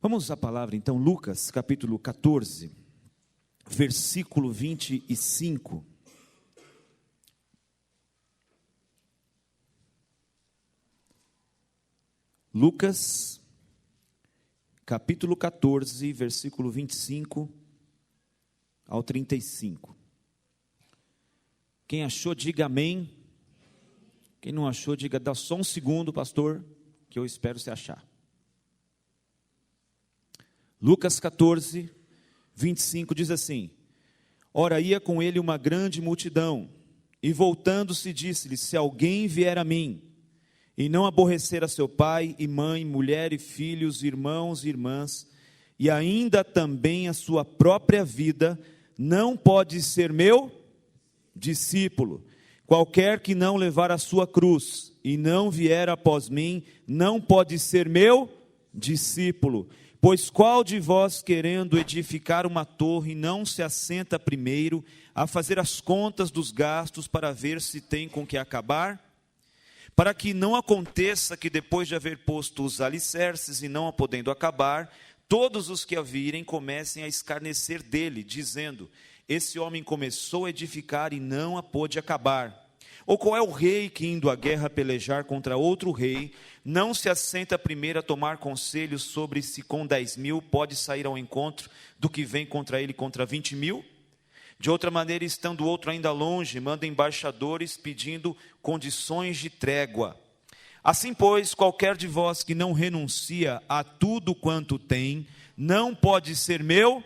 Vamos à palavra então, Lucas capítulo 14, versículo 25. Lucas capítulo 14, versículo 25 ao 35. Quem achou, diga amém. Quem não achou, diga, dá só um segundo, pastor, que eu espero você achar. Lucas 14, 25 diz assim: Ora, ia com ele uma grande multidão, e voltando-se disse-lhe: Se alguém vier a mim, e não aborrecer a seu pai e mãe, mulher e filhos, irmãos e irmãs, e ainda também a sua própria vida, não pode ser meu discípulo. Qualquer que não levar a sua cruz e não vier após mim, não pode ser meu discípulo. Pois qual de vós, querendo edificar uma torre, não se assenta primeiro a fazer as contas dos gastos para ver se tem com que acabar? Para que não aconteça que depois de haver posto os alicerces e não a podendo acabar, todos os que a virem comecem a escarnecer dele, dizendo: esse homem começou a edificar e não a pôde acabar. Ou qual é o rei que, indo à guerra pelejar contra outro rei, não se assenta primeiro a tomar conselhos sobre se com 10.000 pode sair ao encontro do que vem contra ele contra 20.000? De outra maneira, estando o outro ainda longe, manda embaixadores pedindo condições de trégua. Assim, pois, qualquer de vós que não renuncia a tudo quanto tem, não pode ser meu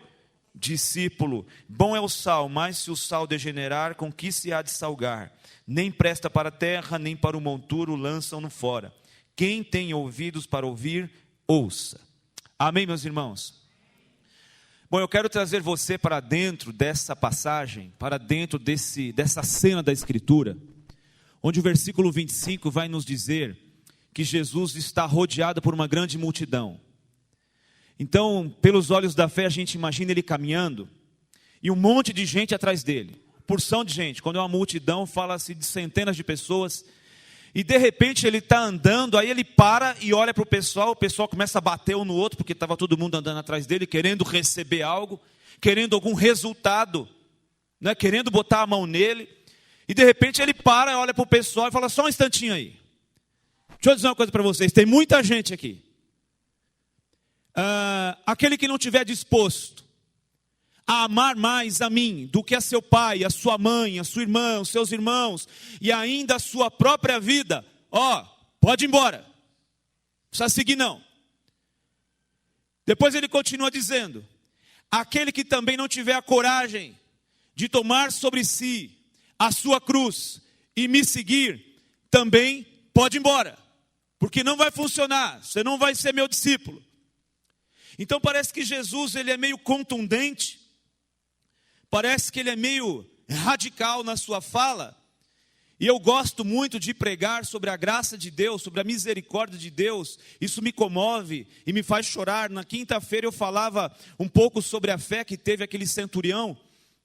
discípulo. Bom é o sal, mas se o sal degenerar, com que se há de salgar? Nem presta para a terra, nem para o monturo, lançam-no fora. Quem tem ouvidos para ouvir, ouça. Amém, meus irmãos? Bom, eu quero trazer você para dentro dessa passagem, para dentro dessa cena da Escritura, onde o versículo 25 vai nos dizer que Jesus está rodeado por uma grande multidão. Então, pelos olhos da fé, a gente imagina ele caminhando, e um monte de gente atrás dele, porção de gente. Quando é uma multidão, fala-se de centenas de pessoas, e de repente ele está andando, aí ele para e olha para o pessoal começa a bater um no outro, porque estava todo mundo andando atrás dele, querendo receber algo, querendo algum resultado, né, querendo botar a mão nele, e de repente ele para, olha para o pessoal e fala: só um instantinho aí, deixa eu dizer uma coisa para vocês, tem muita gente aqui, aquele que não estiver disposto a amar mais a mim do que a seu pai, a sua mãe, a sua irmã, os seus irmãos e ainda a sua própria vida, pode ir embora, não precisa seguir não. Depois ele continua dizendo: aquele que também não tiver a coragem de tomar sobre si a sua cruz e me seguir, também pode ir embora, porque não vai funcionar, você não vai ser meu discípulo. Então parece que Jesus ele é meio contundente, parece que ele é meio radical na sua fala, e eu gosto muito de pregar sobre a graça de Deus, sobre a misericórdia de Deus, isso me comove e me faz chorar. Na quinta-feira eu falava um pouco sobre a fé que teve aquele centurião,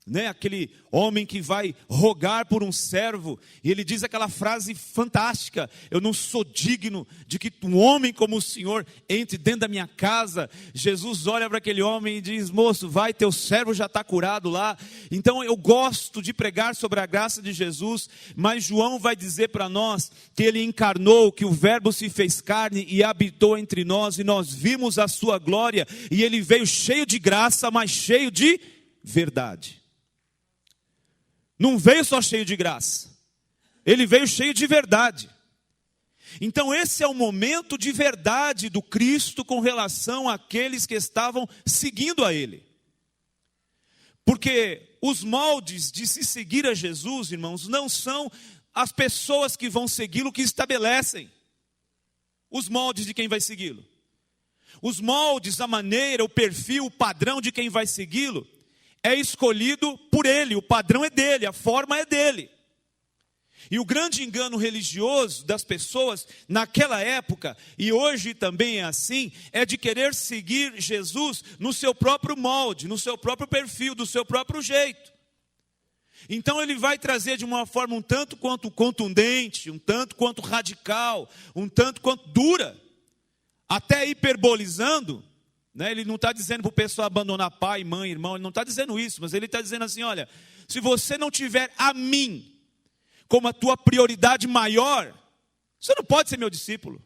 né? Aquele homem que vai rogar por um servo, e ele diz aquela frase fantástica: eu não sou digno de que um homem como o Senhor entre dentro da minha casa. Jesus olha para aquele homem e diz: moço, vai, teu servo já está curado lá. Então eu gosto de pregar sobre a graça de Jesus, mas João vai dizer para nós que ele encarnou, que o verbo se fez carne e habitou entre nós, e nós vimos a sua glória, e ele veio cheio de graça, mas cheio de verdade. Não veio só cheio de graça, ele veio cheio de verdade. Então esse é o momento de verdade do Cristo com relação àqueles que estavam seguindo a ele. Porque os moldes de se seguir a Jesus, irmãos, não são as pessoas que vão segui-lo que estabelecem os moldes de quem vai segui-lo. Os moldes, a maneira, o perfil, o padrão de quem vai segui-lo é escolhido por ele, o padrão é dele, a forma é dele. E o grande engano religioso das pessoas naquela época, e hoje também é assim, é de querer seguir Jesus no seu próprio molde, no seu próprio perfil, do seu próprio jeito. Então ele vai trazer de uma forma um tanto quanto contundente, um tanto quanto radical, um tanto quanto dura, até hiperbolizando, né? Ele não está dizendo para o pessoal abandonar pai, mãe, irmão, ele não está dizendo isso, mas ele está dizendo assim, olha, se você não tiver a mim como a tua prioridade maior, você não pode ser meu discípulo.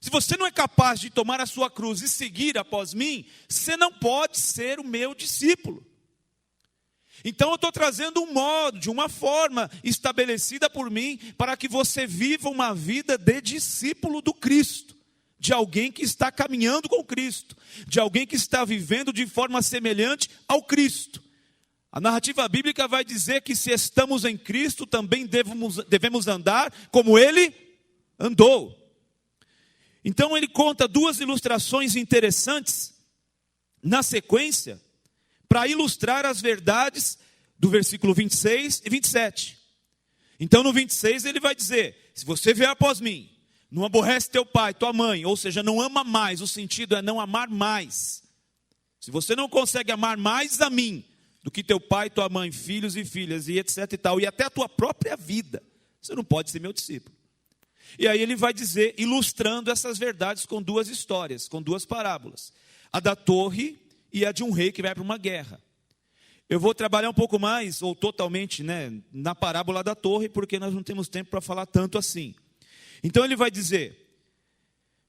Se você não é capaz de tomar a sua cruz e seguir após mim, você não pode ser o meu discípulo. Então eu estou trazendo um modo, de uma forma estabelecida por mim, para que você viva uma vida de discípulo do Cristo, de alguém que está caminhando com Cristo, de alguém que está vivendo de forma semelhante ao Cristo. A narrativa bíblica vai dizer que se estamos em Cristo, também devemos andar como Ele andou. Então ele conta duas ilustrações interessantes na sequência, para ilustrar as verdades do versículo 26 e 27. Então no 26 ele vai dizer, se você vier após mim, não aborrece teu pai, tua mãe, ou seja, não ama mais, o sentido é não amar mais. Se você não consegue amar mais a mim, do que teu pai, tua mãe, filhos e filhas, e etc e tal, e até a tua própria vida, você não pode ser meu discípulo. E aí ele vai dizer, ilustrando essas verdades com duas histórias, com duas parábolas. A da torre e a de um rei que vai para uma guerra. Eu vou trabalhar um pouco mais, ou totalmente, na parábola da torre, porque nós não temos tempo para falar tanto assim. Então ele vai dizer,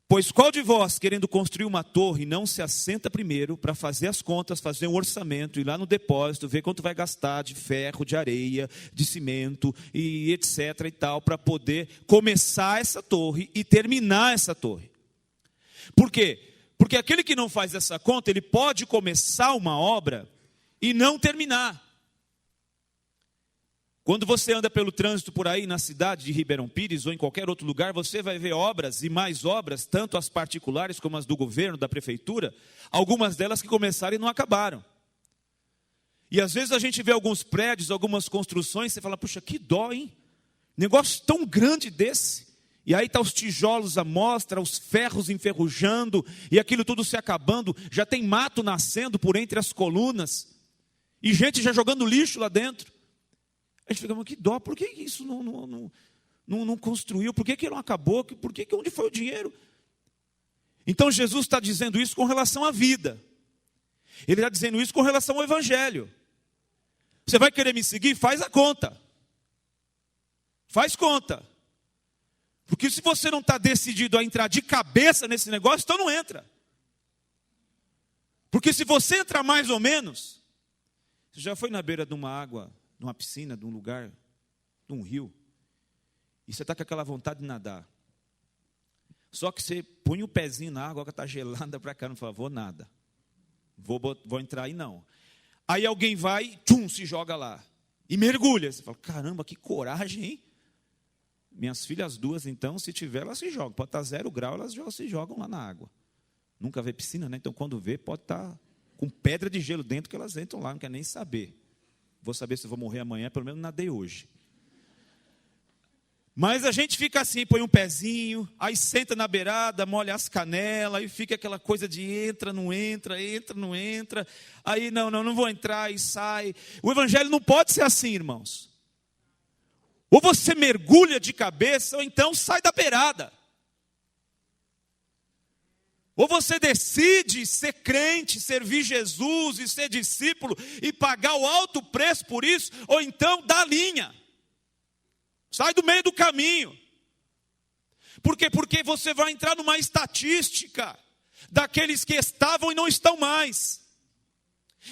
pois qual de vós, querendo construir uma torre, não se assenta primeiro para fazer as contas, fazer um orçamento, ir lá no depósito, ver quanto vai gastar de ferro, de areia, de cimento, e etc. e tal, para poder começar essa torre e terminar essa torre. Por quê? Porque aquele que não faz essa conta, ele pode começar uma obra e não terminar. Quando você anda pelo trânsito por aí na cidade de Ribeirão Pires ou em qualquer outro lugar, você vai ver obras e mais obras, tanto as particulares como as do governo, da prefeitura, algumas delas que começaram e não acabaram. E às vezes a gente vê alguns prédios, algumas construções, você fala, puxa, que dó, hein? Negócio tão grande desse. E aí está os tijolos à mostra, os ferros enferrujando, e aquilo tudo se acabando, já tem mato nascendo por entre as colunas, e gente já jogando lixo lá dentro. A gente fica, mas que dó, por que isso não construiu? Por que não acabou? Onde foi o dinheiro? Então Jesus está dizendo isso com relação à vida. Ele está dizendo isso com relação ao Evangelho. Você vai querer me seguir? Faz a conta. Faz conta. Porque se você não está decidido a entrar de cabeça nesse negócio, então não entra. Porque se você entrar mais ou menos, você já foi na beira de uma água, numa piscina, de um lugar, de um rio, e você está com aquela vontade de nadar. Só que você põe o pezinho na água, a água está gelada para cá, não fala, vou nada. Vou entrar aí não. Aí alguém vai, se joga lá. E mergulha. Você fala, caramba, que coragem, hein? Minhas filhas duas, então, se tiver, elas se jogam. Pode estar 0 grau, elas já se jogam lá na água. Nunca vê piscina, né? Então, quando vê, pode estar com pedra de gelo dentro, que elas entram lá, não quer nem saber. Vou saber se eu vou morrer amanhã, pelo menos nadei hoje. Mas a gente fica assim, põe um pezinho, aí senta na beirada, molha as canelas, aí fica aquela coisa de entra, não entra, aí não vou entrar e sai. O Evangelho não pode ser assim, irmãos. Ou você mergulha de cabeça, ou então sai da beirada. Ou você decide ser crente, servir Jesus e ser discípulo e pagar o alto preço por isso, ou então dá linha. Sai do meio do caminho. Por quê? Porque você vai entrar numa estatística daqueles que estavam e não estão mais.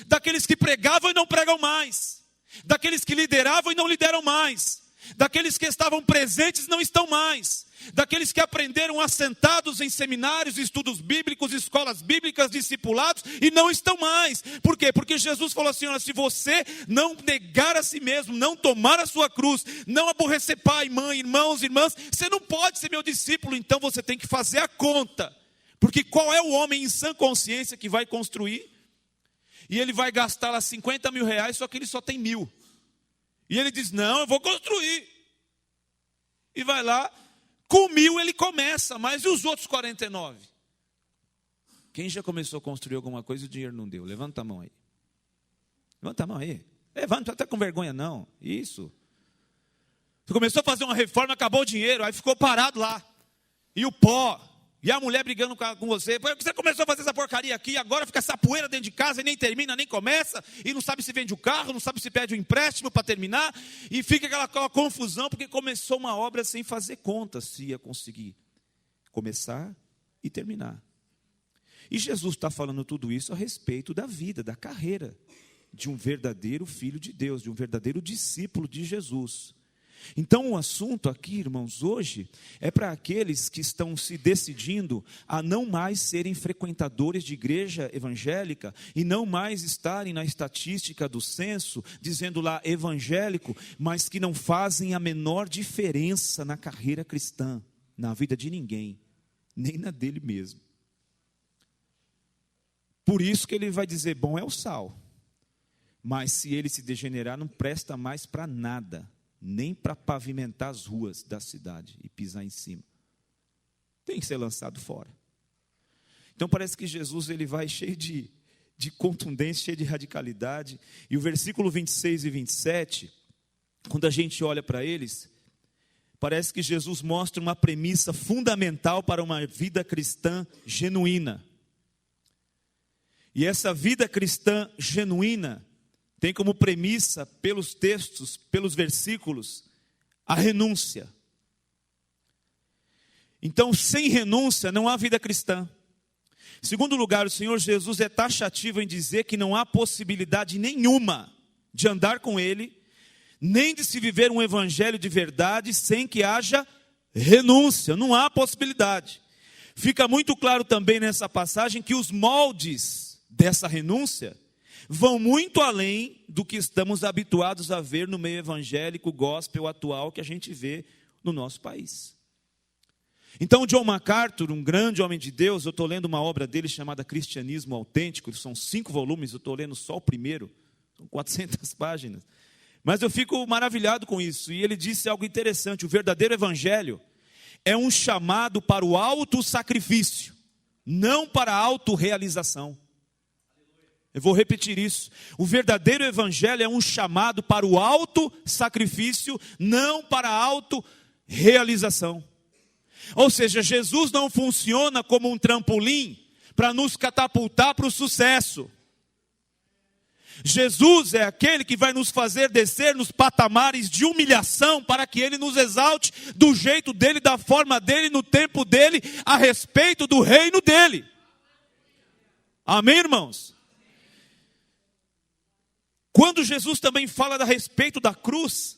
Daqueles que pregavam e não pregam mais. Daqueles que lideravam e não lideram mais. Daqueles que estavam presentes e não estão mais. Daqueles que aprenderam assentados em seminários, estudos bíblicos, escolas bíblicas, discipulados e não estão mais. Por quê? Porque Jesus falou assim, olha, se você não negar a si mesmo, não tomar a sua cruz, não aborrecer pai, mãe, irmãos, irmãs, você não pode ser meu discípulo, então você tem que fazer a conta. Porque qual é o homem em sã consciência que vai construir? E ele vai gastar lá 50 mil reais, só que ele só tem 1.000. E ele diz, não, eu vou construir. E vai lá, com 1.000 ele começa, mas e os outros 49? Quem já começou a construir alguma coisa e o dinheiro não deu? Levanta a mão aí. Levanta a mão aí. Levanta, não está com vergonha não. Isso. Você começou a fazer uma reforma, acabou o dinheiro, aí ficou parado lá. E o pó. E a mulher brigando com você, você começou a fazer essa porcaria aqui, agora fica essa poeira dentro de casa e nem termina, nem começa, e não sabe se vende o carro, não sabe se pede um empréstimo para terminar, e fica aquela confusão, porque começou uma obra sem fazer conta, se ia conseguir começar e terminar. E Jesus está falando tudo isso a respeito da vida, da carreira de um verdadeiro filho de Deus, de um verdadeiro discípulo de Jesus. Então o assunto aqui, irmãos, hoje é para aqueles que estão se decidindo a não mais serem frequentadores de igreja evangélica e não mais estarem na estatística do censo, dizendo lá evangélico, mas que não fazem a menor diferença na carreira cristã, na vida de ninguém, nem na dele mesmo. Por isso que ele vai dizer, bom é o sal, mas se ele se degenerar não presta mais para nada, nem para pavimentar as ruas da cidade e pisar em cima. Tem que ser lançado fora. Então parece que Jesus ele vai cheio de contundência, cheio de radicalidade. E o versículo 26 e 27, quando a gente olha para eles, parece que Jesus mostra uma premissa fundamental para uma vida cristã genuína. E essa vida cristã genuína tem como premissa, pelos textos, pelos versículos, a renúncia. Então, sem renúncia, não há vida cristã. Em segundo lugar, o Senhor Jesus é taxativo em dizer que não há possibilidade nenhuma de andar com Ele, nem de se viver um evangelho de verdade, sem que haja renúncia. Não há possibilidade. Fica muito claro também nessa passagem que os moldes dessa renúncia vão muito além do que estamos habituados a ver no meio evangélico, gospel atual que a gente vê no nosso país. Então, John MacArthur, um grande homem de Deus, eu estou lendo uma obra dele chamada Cristianismo Autêntico, são 5 volumes, eu estou lendo só o primeiro, são 400 páginas. Mas eu fico maravilhado com isso, e ele disse algo interessante, o verdadeiro evangelho é um chamado para o autossacrifício, não para a autorrealização. Eu vou repetir isso. O verdadeiro evangelho é um chamado para o auto-sacrifício, não para a auto-realização. Ou seja, Jesus não funciona como um trampolim para nos catapultar para o sucesso. Jesus é aquele que vai nos fazer descer nos patamares de humilhação para que Ele nos exalte do jeito dEle, da forma dEle, no tempo dEle, a respeito do reino dEle. Amém, irmãos? Quando Jesus também fala a respeito da cruz,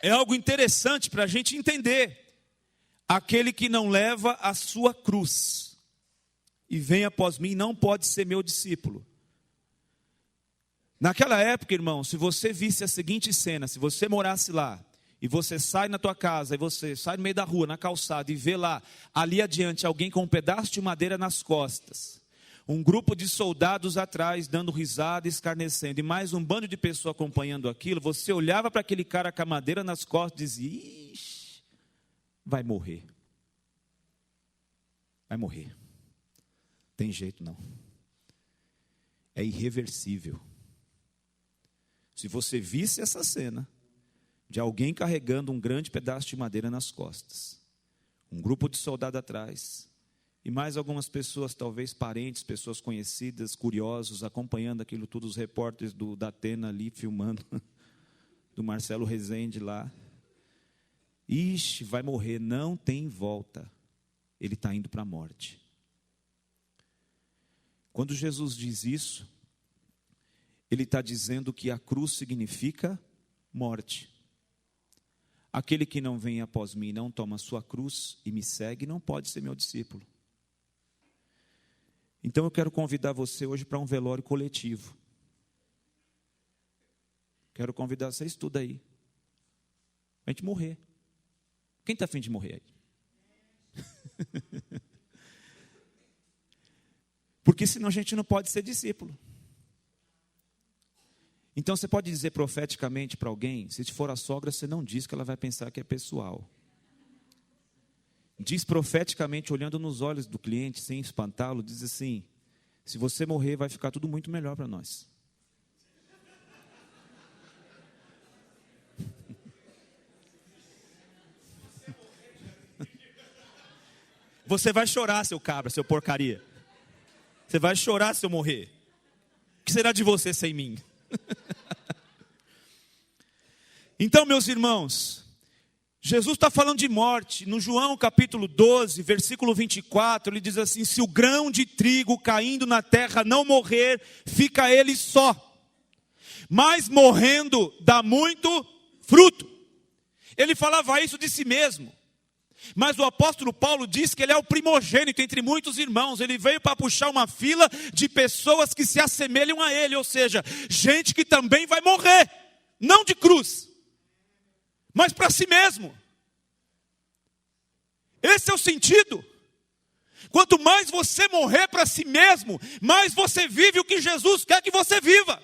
é algo interessante para a gente entender. Aquele que não leva a sua cruz e vem após mim não pode ser meu discípulo. Naquela época, irmão, se você visse a seguinte cena, se você morasse lá, e você sai na tua casa, e você sai no meio da rua, na calçada, e vê lá, ali adiante, alguém com um pedaço de madeira nas costas, um grupo de soldados atrás, dando risada, escarnecendo, e mais um bando de pessoas acompanhando aquilo, você olhava para aquele cara com a madeira nas costas e dizia, ixi, vai morrer. Vai morrer. Tem jeito não. É irreversível. Se você visse essa cena, de alguém carregando um grande pedaço de madeira nas costas, um grupo de soldados atrás, e mais algumas pessoas, talvez parentes, pessoas conhecidas, curiosos, acompanhando aquilo tudo, os repórteres da Atena ali, filmando, do Marcelo Rezende lá. Ixi, vai morrer, não tem volta. Ele está indo para a morte. Quando Jesus diz isso, Ele está dizendo que a cruz significa morte. Aquele que não vem após mim, não toma sua cruz e me segue, não pode ser meu discípulo. Então eu quero convidar você hoje para um velório coletivo. Quero convidar vocês tudo aí. A gente morrer. Quem está a fim de morrer aí? Porque senão a gente não pode ser discípulo. Então você pode dizer profeticamente para alguém, se for a sogra, você não diz que ela vai pensar que é pessoal. Diz profeticamente, olhando nos olhos do cliente, sem espantá-lo, diz assim, se você morrer vai ficar tudo muito melhor para nós. Você vai chorar, seu cabra, seu porcaria. Você vai chorar se eu morrer. O que será de você sem mim? Então, meus irmãos, Jesus está falando de morte. No João capítulo 12, versículo 24, ele diz assim: se o grão de trigo caindo na terra não morrer, fica ele só. Mas morrendo dá muito fruto. Ele falava isso de si mesmo. Mas o apóstolo Paulo diz que ele é o primogênito entre muitos irmãos. Ele veio para puxar uma fila de pessoas que se assemelham a ele. Ou seja, gente que também vai morrer. Não de cruz, mas para si mesmo. Esse é o sentido. Quanto mais você morrer para si mesmo, mais você vive o que Jesus quer que você viva.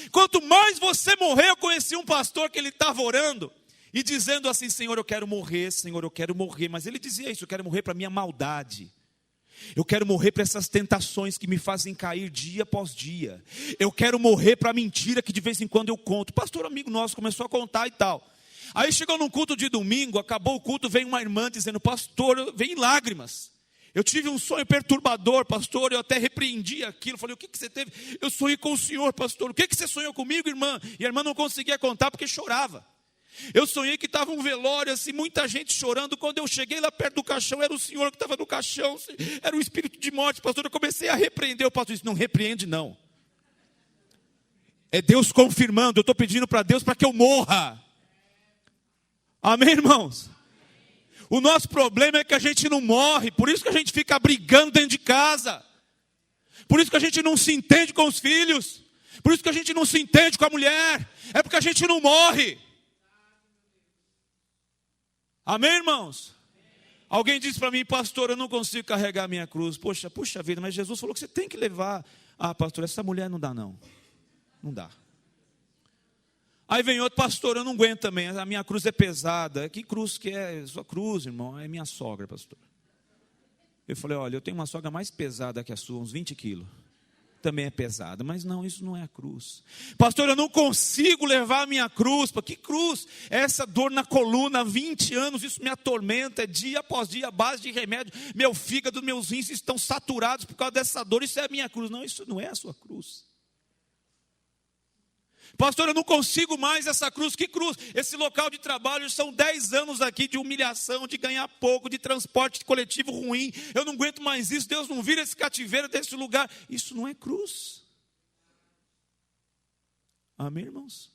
Quanto mais você morrer, eu conheci um pastor que ele estava orando e dizendo assim: Senhor, eu quero morrer, Senhor, eu quero morrer. Mas ele dizia isso: eu quero morrer para a minha maldade. Eu quero morrer para essas tentações que me fazem cair dia após dia. Eu quero morrer para a mentira que de vez em quando eu conto. Pastor amigo nosso começou a contar e tal. Aí chegou num culto de domingo, acabou o culto, veio uma irmã dizendo: pastor, veio em lágrimas. Eu tive um sonho perturbador, pastor, eu até repreendi aquilo. Falei: o que você teve? Eu sonhei com o senhor, pastor. O que você sonhou comigo, irmã? E a irmã não conseguia contar porque chorava. Eu sonhei que estava um velório, assim, muita gente chorando. Quando eu cheguei lá perto do caixão, era o senhor que estava no caixão. Era o espírito de morte, pastor. Eu comecei a repreender. O pastor disse: não repreende não. É Deus confirmando. Eu estou pedindo para Deus para que eu morra. Amém, irmãos? O nosso problema é que a gente não morre. Por isso que a gente fica brigando dentro de casa. Por isso que a gente não se entende com os filhos. Por isso que a gente não se entende com a mulher. É porque a gente não morre. Amém, irmãos? Alguém disse para mim: pastor, eu não consigo carregar a minha cruz. Puxa vida, mas Jesus falou que você tem que levar. Ah, pastor, essa mulher não dá não. Não dá. Aí vem outro: pastor, eu não aguento também, a minha cruz é pesada. Que cruz que é? Sua cruz, irmão, é minha sogra, pastor. Eu falei: olha, eu tenho uma sogra mais pesada que a sua, uns 20 quilos. Também é pesada, mas não, isso não é a cruz. Pastor, eu não consigo levar a minha cruz. Que cruz? Essa dor na coluna há 20 anos, isso me atormenta, dia após dia, à base de remédio. Meu fígado, meus rins estão saturados por causa dessa dor, isso é a minha cruz. Não, isso não é a sua cruz. Pastor, eu não consigo mais essa cruz. Que cruz? Esse local de trabalho, são 10 anos aqui de humilhação, de ganhar pouco, de transporte coletivo ruim. Eu não aguento mais isso. Deus não vira esse cativeiro desse lugar. Isso não é cruz. Amém, irmãos?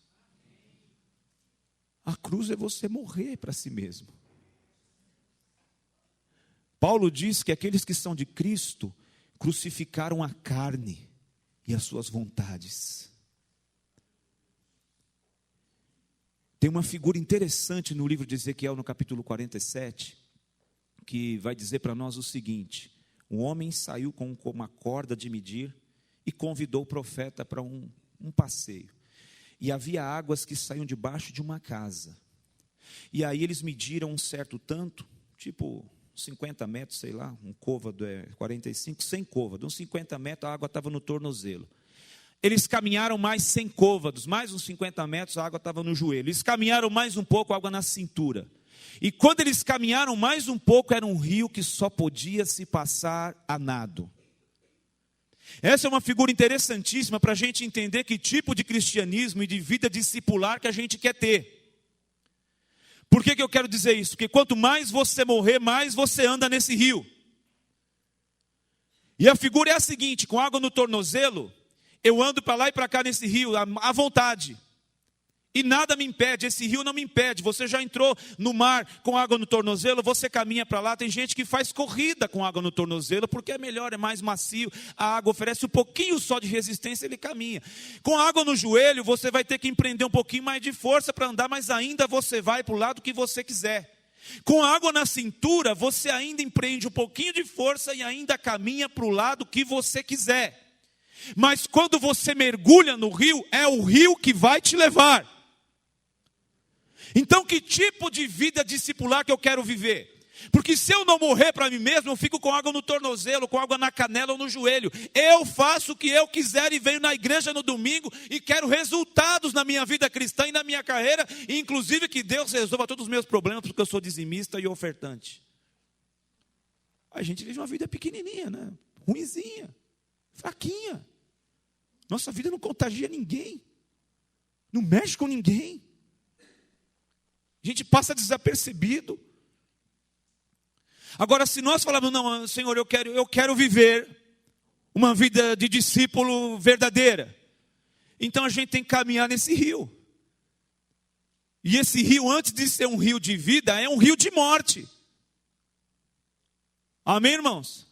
A cruz é você morrer para si mesmo. Paulo diz que aqueles que são de Cristo crucificaram a carne e as suas vontades. Tem uma figura interessante no livro de Ezequiel, no capítulo 47, que vai dizer para nós o seguinte: um homem saiu com uma corda de medir e convidou o profeta para um passeio. E havia águas que saíam debaixo de uma casa. E aí eles mediram um certo tanto, tipo 50 metros, sei lá, um côvado é 45, 100 côvados, uns 50 metros a água estava no tornozelo. Eles caminharam mais 100 côvados, mais uns 50 metros, a água estava no joelho. Eles caminharam mais um pouco, a água na cintura. E quando eles caminharam mais um pouco, era um rio que só podia se passar a nado. Essa é uma figura interessantíssima para a gente entender que tipo de cristianismo e de vida discipular que a gente quer ter. Por que eu quero dizer isso? Porque quanto mais você morrer, mais você anda nesse rio. E a figura é a seguinte: com água no tornozelo, eu ando para lá e para cá nesse rio, à vontade. E nada me impede, esse rio não me impede. Você já entrou no mar com água no tornozelo, você caminha para lá. Tem gente que faz corrida com água no tornozelo, porque é melhor, é mais macio. A água oferece um pouquinho só de resistência, ele caminha. Com água no joelho, você vai ter que empreender um pouquinho mais de força para andar, mas ainda você vai para o lado que você quiser. Com água na cintura, você ainda empreende um pouquinho de força e ainda caminha para o lado que você quiser. Mas quando você mergulha no rio, é o rio que vai te levar. Então, que tipo de vida discipular que eu quero viver? Porque se eu não morrer para mim mesmo, eu fico com água no tornozelo, com água na canela ou no joelho. Eu faço o que eu quiser e venho na igreja no domingo e quero resultados na minha vida cristã e na minha carreira, e inclusive que Deus resolva todos os meus problemas, porque eu sou dizimista e ofertante. A gente vive uma vida pequenininha, né? Ruinzinha, fraquinha. Nossa vida não contagia ninguém. Não mexe com ninguém. A gente passa desapercebido. Agora, se nós falarmos, não, Senhor, eu quero viver uma vida de discípulo verdadeira, então a gente tem que caminhar nesse rio. E esse rio, antes de ser um rio de vida, é um rio de morte. Amém, irmãos?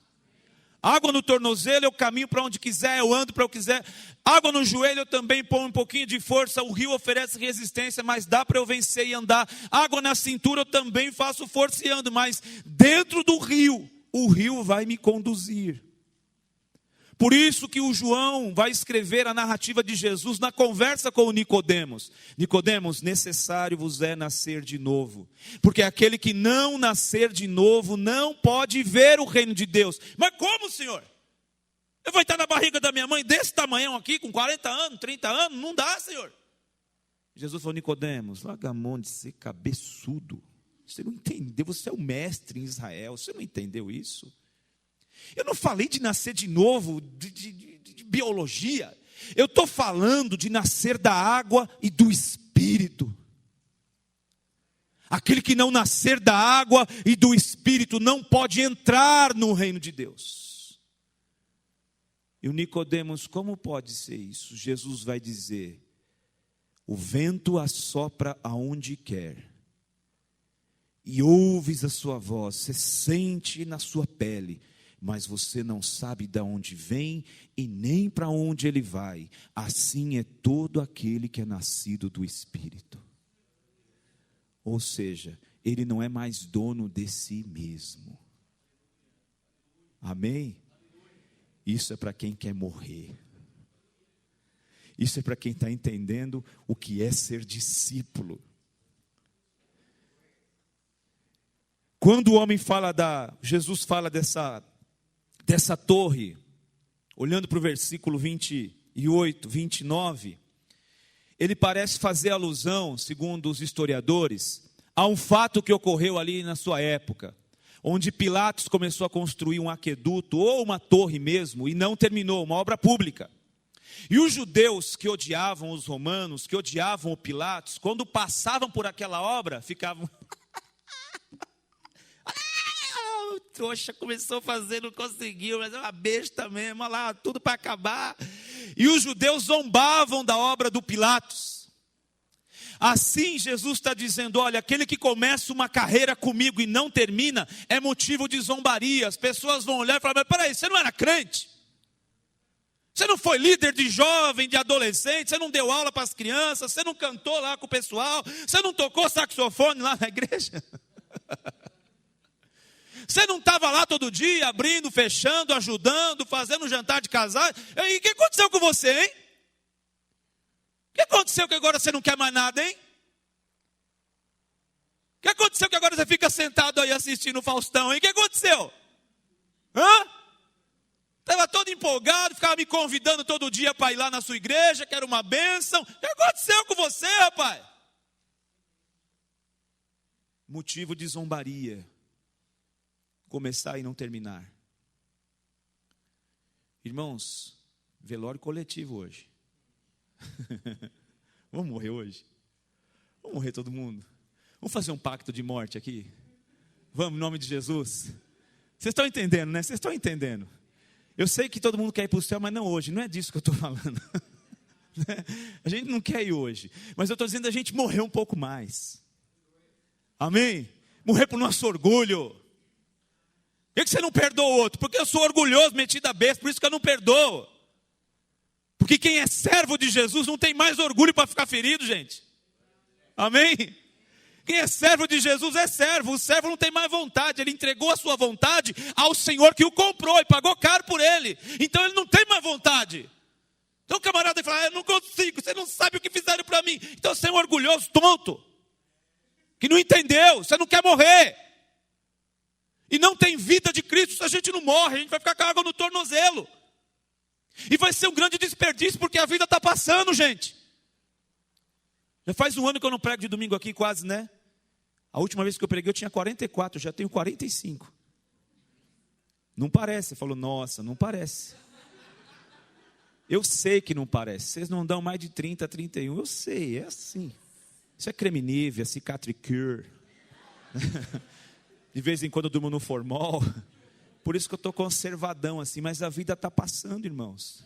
Água no tornozelo, eu caminho para onde quiser, eu ando para onde quiser. Água no joelho, eu também ponho um pouquinho de força. O rio oferece resistência, mas dá para eu vencer e andar. Água na cintura, eu também faço força e ando. Mas dentro do rio, o rio vai me conduzir. Por isso que o João vai escrever a narrativa de Jesus na conversa com o Nicodemos. Nicodemos, necessário vos é nascer de novo. Porque aquele que não nascer de novo não pode ver o reino de Deus. Mas como, Senhor? Eu vou estar na barriga da minha mãe desse tamanhão aqui, com 40 anos, 30 anos? Não dá, Senhor. Jesus falou, Nicodemos, larga a mão de ser cabeçudo. Você não entendeu, você é o mestre em Israel. Você não entendeu isso? Eu não falei de nascer de novo, de biologia. Eu estou falando de nascer da água e do Espírito. Aquele que não nascer da água e do Espírito não pode entrar no reino de Deus. E o Nicodemos, como pode ser isso? Jesus vai dizer, o vento assopra aonde quer. E ouves a sua voz, você sente na sua pele, mas você não sabe de onde vem e nem para onde ele vai. Assim é todo aquele que é nascido do Espírito. Ou seja, ele não é mais dono de si mesmo. Amém? Isso é para quem quer morrer. Isso é para quem está entendendo o que é ser discípulo. Quando o homem Jesus fala dessa torre, olhando para o versículo 28, 29, ele parece fazer alusão, segundo os historiadores, a um fato que ocorreu ali na sua época, onde Pilatos começou a construir um aqueduto, ou uma torre mesmo, e não terminou, uma obra pública. E os judeus que odiavam os romanos, que odiavam o Pilatos, quando passavam por aquela obra, ficavam... O trouxa começou a fazer, não conseguiu, mas é uma besta mesmo, olha lá, tudo para acabar. E os judeus zombavam da obra do Pilatos. Assim Jesus está dizendo, olha, aquele que começa uma carreira comigo e não termina, é motivo de zombaria. As pessoas vão olhar e falar, mas peraí, você não era crente? Você não foi líder de jovem, de adolescente, você não deu aula para as crianças, você não cantou lá com o pessoal, você não tocou saxofone lá na igreja? Você não estava lá todo dia, abrindo, fechando, ajudando, fazendo jantar de casal? E o que aconteceu com você, hein? O que aconteceu que agora você não quer mais nada, hein? O que aconteceu que agora você fica sentado aí assistindo o Faustão, hein? O que aconteceu? Estava todo empolgado, ficava me convidando todo dia para ir lá na sua igreja, que era uma bênção. O que aconteceu com você, rapaz? Motivo de zombaria. Começar e não terminar. Irmãos, velório coletivo hoje. Vamos morrer hoje? Vamos morrer todo mundo? Vamos fazer um pacto de morte aqui? Vamos, em nome de Jesus? Vocês estão entendendo, né? Vocês estão entendendo. Eu sei que todo mundo quer ir para o céu, mas não hoje. Não é disso que eu estou falando. A gente não quer ir hoje. Mas eu estou dizendo a gente morrer um pouco mais. Amém? Morrer para o nosso orgulho. Por que você não perdoa o outro? Porque eu sou orgulhoso, metido a besta, por isso que eu não perdoo. Porque quem é servo de Jesus não tem mais orgulho para ficar ferido, gente. Amém? Quem é servo de Jesus é servo. O servo não tem mais vontade. Ele entregou a sua vontade ao Senhor que o comprou e pagou caro por ele. Então ele não tem mais vontade. Então o camarada fala, eu não consigo, você não sabe o que fizeram para mim. Então você é um orgulhoso tonto, que não entendeu, você não quer morrer. E não tem vida de Cristo se a gente não morre, a gente vai ficar com a água no tornozelo. E vai ser um grande desperdício, porque a vida está passando, gente. Já faz um ano que eu não prego de domingo aqui, quase, né? A última vez que eu preguei eu tinha 44, eu já tenho 45. Não parece. Você falou, nossa, não parece. Eu sei que não parece. Vocês não dão mais de 30, 31. Eu sei, é assim. Isso é creme Nivea, Cicatricure. De vez em quando eu durmo no formol. Por isso que eu estou conservadão assim. Mas a vida está passando, irmãos.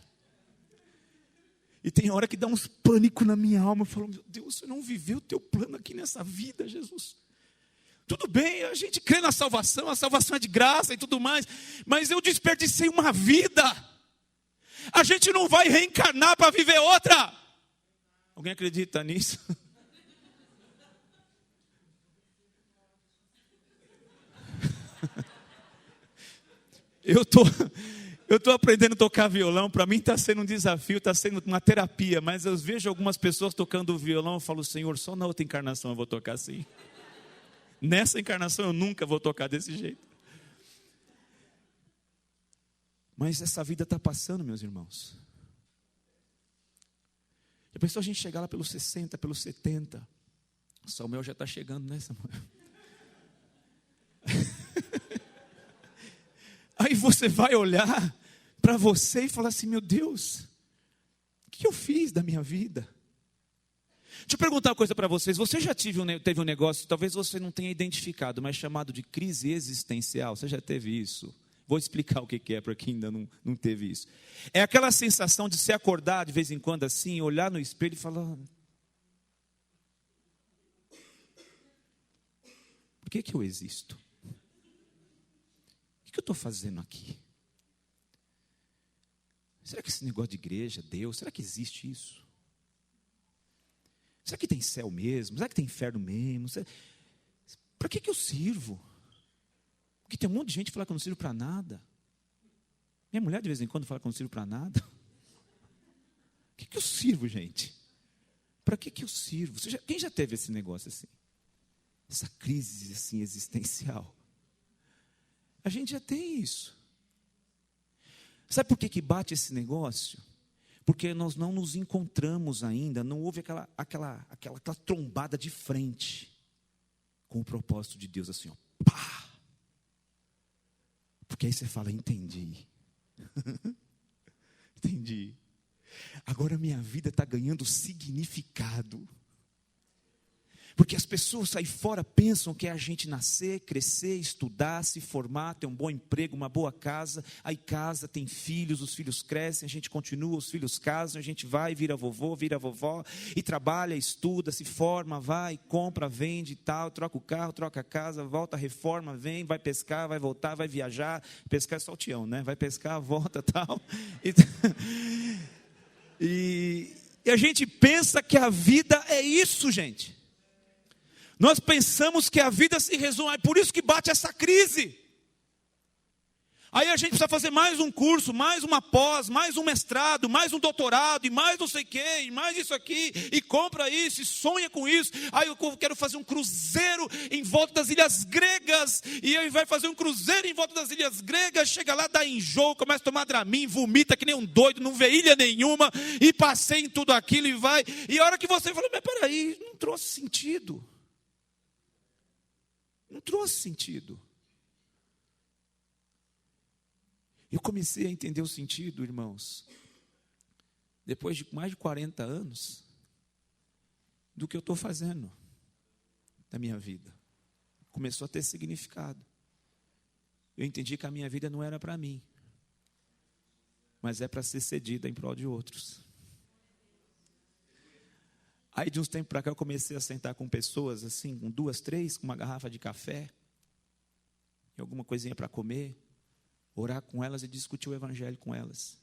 E tem hora que dá uns pânico na minha alma. Eu falo, meu Deus, você não viveu o teu plano aqui nessa vida, Jesus. Tudo bem, a gente crê na salvação. A salvação é de graça e tudo mais. Mas eu desperdicei uma vida. A gente não vai reencarnar para viver outra. Alguém acredita nisso? Eu tô aprendendo a tocar violão. Para mim está sendo um desafio, está sendo uma terapia. Mas eu vejo algumas pessoas tocando violão. Eu falo, Senhor, só na outra encarnação eu vou tocar assim. Nessa encarnação eu nunca vou tocar desse jeito. Mas essa vida está passando, meus irmãos. Já pensou a gente chegar lá pelos 60, pelos 70? O Samuel já está chegando, né, Samuel? Aí você vai olhar para você e falar assim, meu Deus, o que eu fiz da minha vida? Deixa eu perguntar uma coisa para vocês. Você já teve um negócio, talvez você não tenha identificado, mas chamado de crise existencial? Você já teve isso? Vou explicar o que é para quem ainda não teve isso. É aquela sensação de se acordar de vez em quando assim, olhar no espelho e falar, por que eu existo? O que eu estou fazendo aqui? Será que esse negócio de igreja, Deus, será que existe isso? Será que tem céu mesmo? Será que tem inferno mesmo? Para que eu sirvo? Porque tem um monte de gente que fala que eu não sirvo para nada. Minha mulher de vez em quando fala que eu não sirvo para nada. O que eu sirvo, gente? Para que eu sirvo? Quem já teve esse negócio assim? Essa crise assim existencial? A gente já tem isso. Sabe por que bate esse negócio? Porque nós não nos encontramos ainda, não houve aquela trombada de frente com o propósito de Deus, assim, ó, pá! Porque aí você fala, entendi. Entendi. Agora minha vida está ganhando significado. Porque as pessoas aí fora pensam que é a gente nascer, crescer, estudar, se formar, ter um bom emprego, uma boa casa. Aí casa, tem filhos, os filhos crescem, a gente continua, os filhos casam, a gente vai, vira vovô, vira vovó, e trabalha, estuda, se forma, vai, compra, vende e tal, troca o carro, troca a casa, volta, reforma, vem, vai pescar, vai voltar, vai viajar. Pescar é só o Tião, né? Vai pescar, volta e tal. E a gente pensa que a vida é isso, gente. Nós pensamos que a vida se resume, é por isso que bate essa crise. Aí a gente precisa fazer mais um curso, mais uma pós, mais um mestrado, mais um doutorado, e mais não sei o quê, e mais isso aqui, e compra isso, e sonha com isso. Aí eu quero fazer um cruzeiro em volta das ilhas gregas, e aí vai fazer um cruzeiro em volta das ilhas gregas, chega lá, dá enjoo, começa a tomar Dramin, vomita que nem um doido, não vê ilha nenhuma, e passei em tudo aquilo, e vai. E a hora que você fala, mas peraí, não trouxe sentido. Não trouxe sentido. Eu comecei a entender o sentido, irmãos, depois de mais de 40 anos, do que eu estou fazendo da minha vida. Começou a ter significado. Eu entendi que a minha vida não era para mim, mas é para ser cedida em prol de outros. Aí de uns tempos para cá eu comecei a sentar com pessoas assim, com 2, 3, com uma garrafa de café, e alguma coisinha para comer, orar com elas e discutir o evangelho com elas.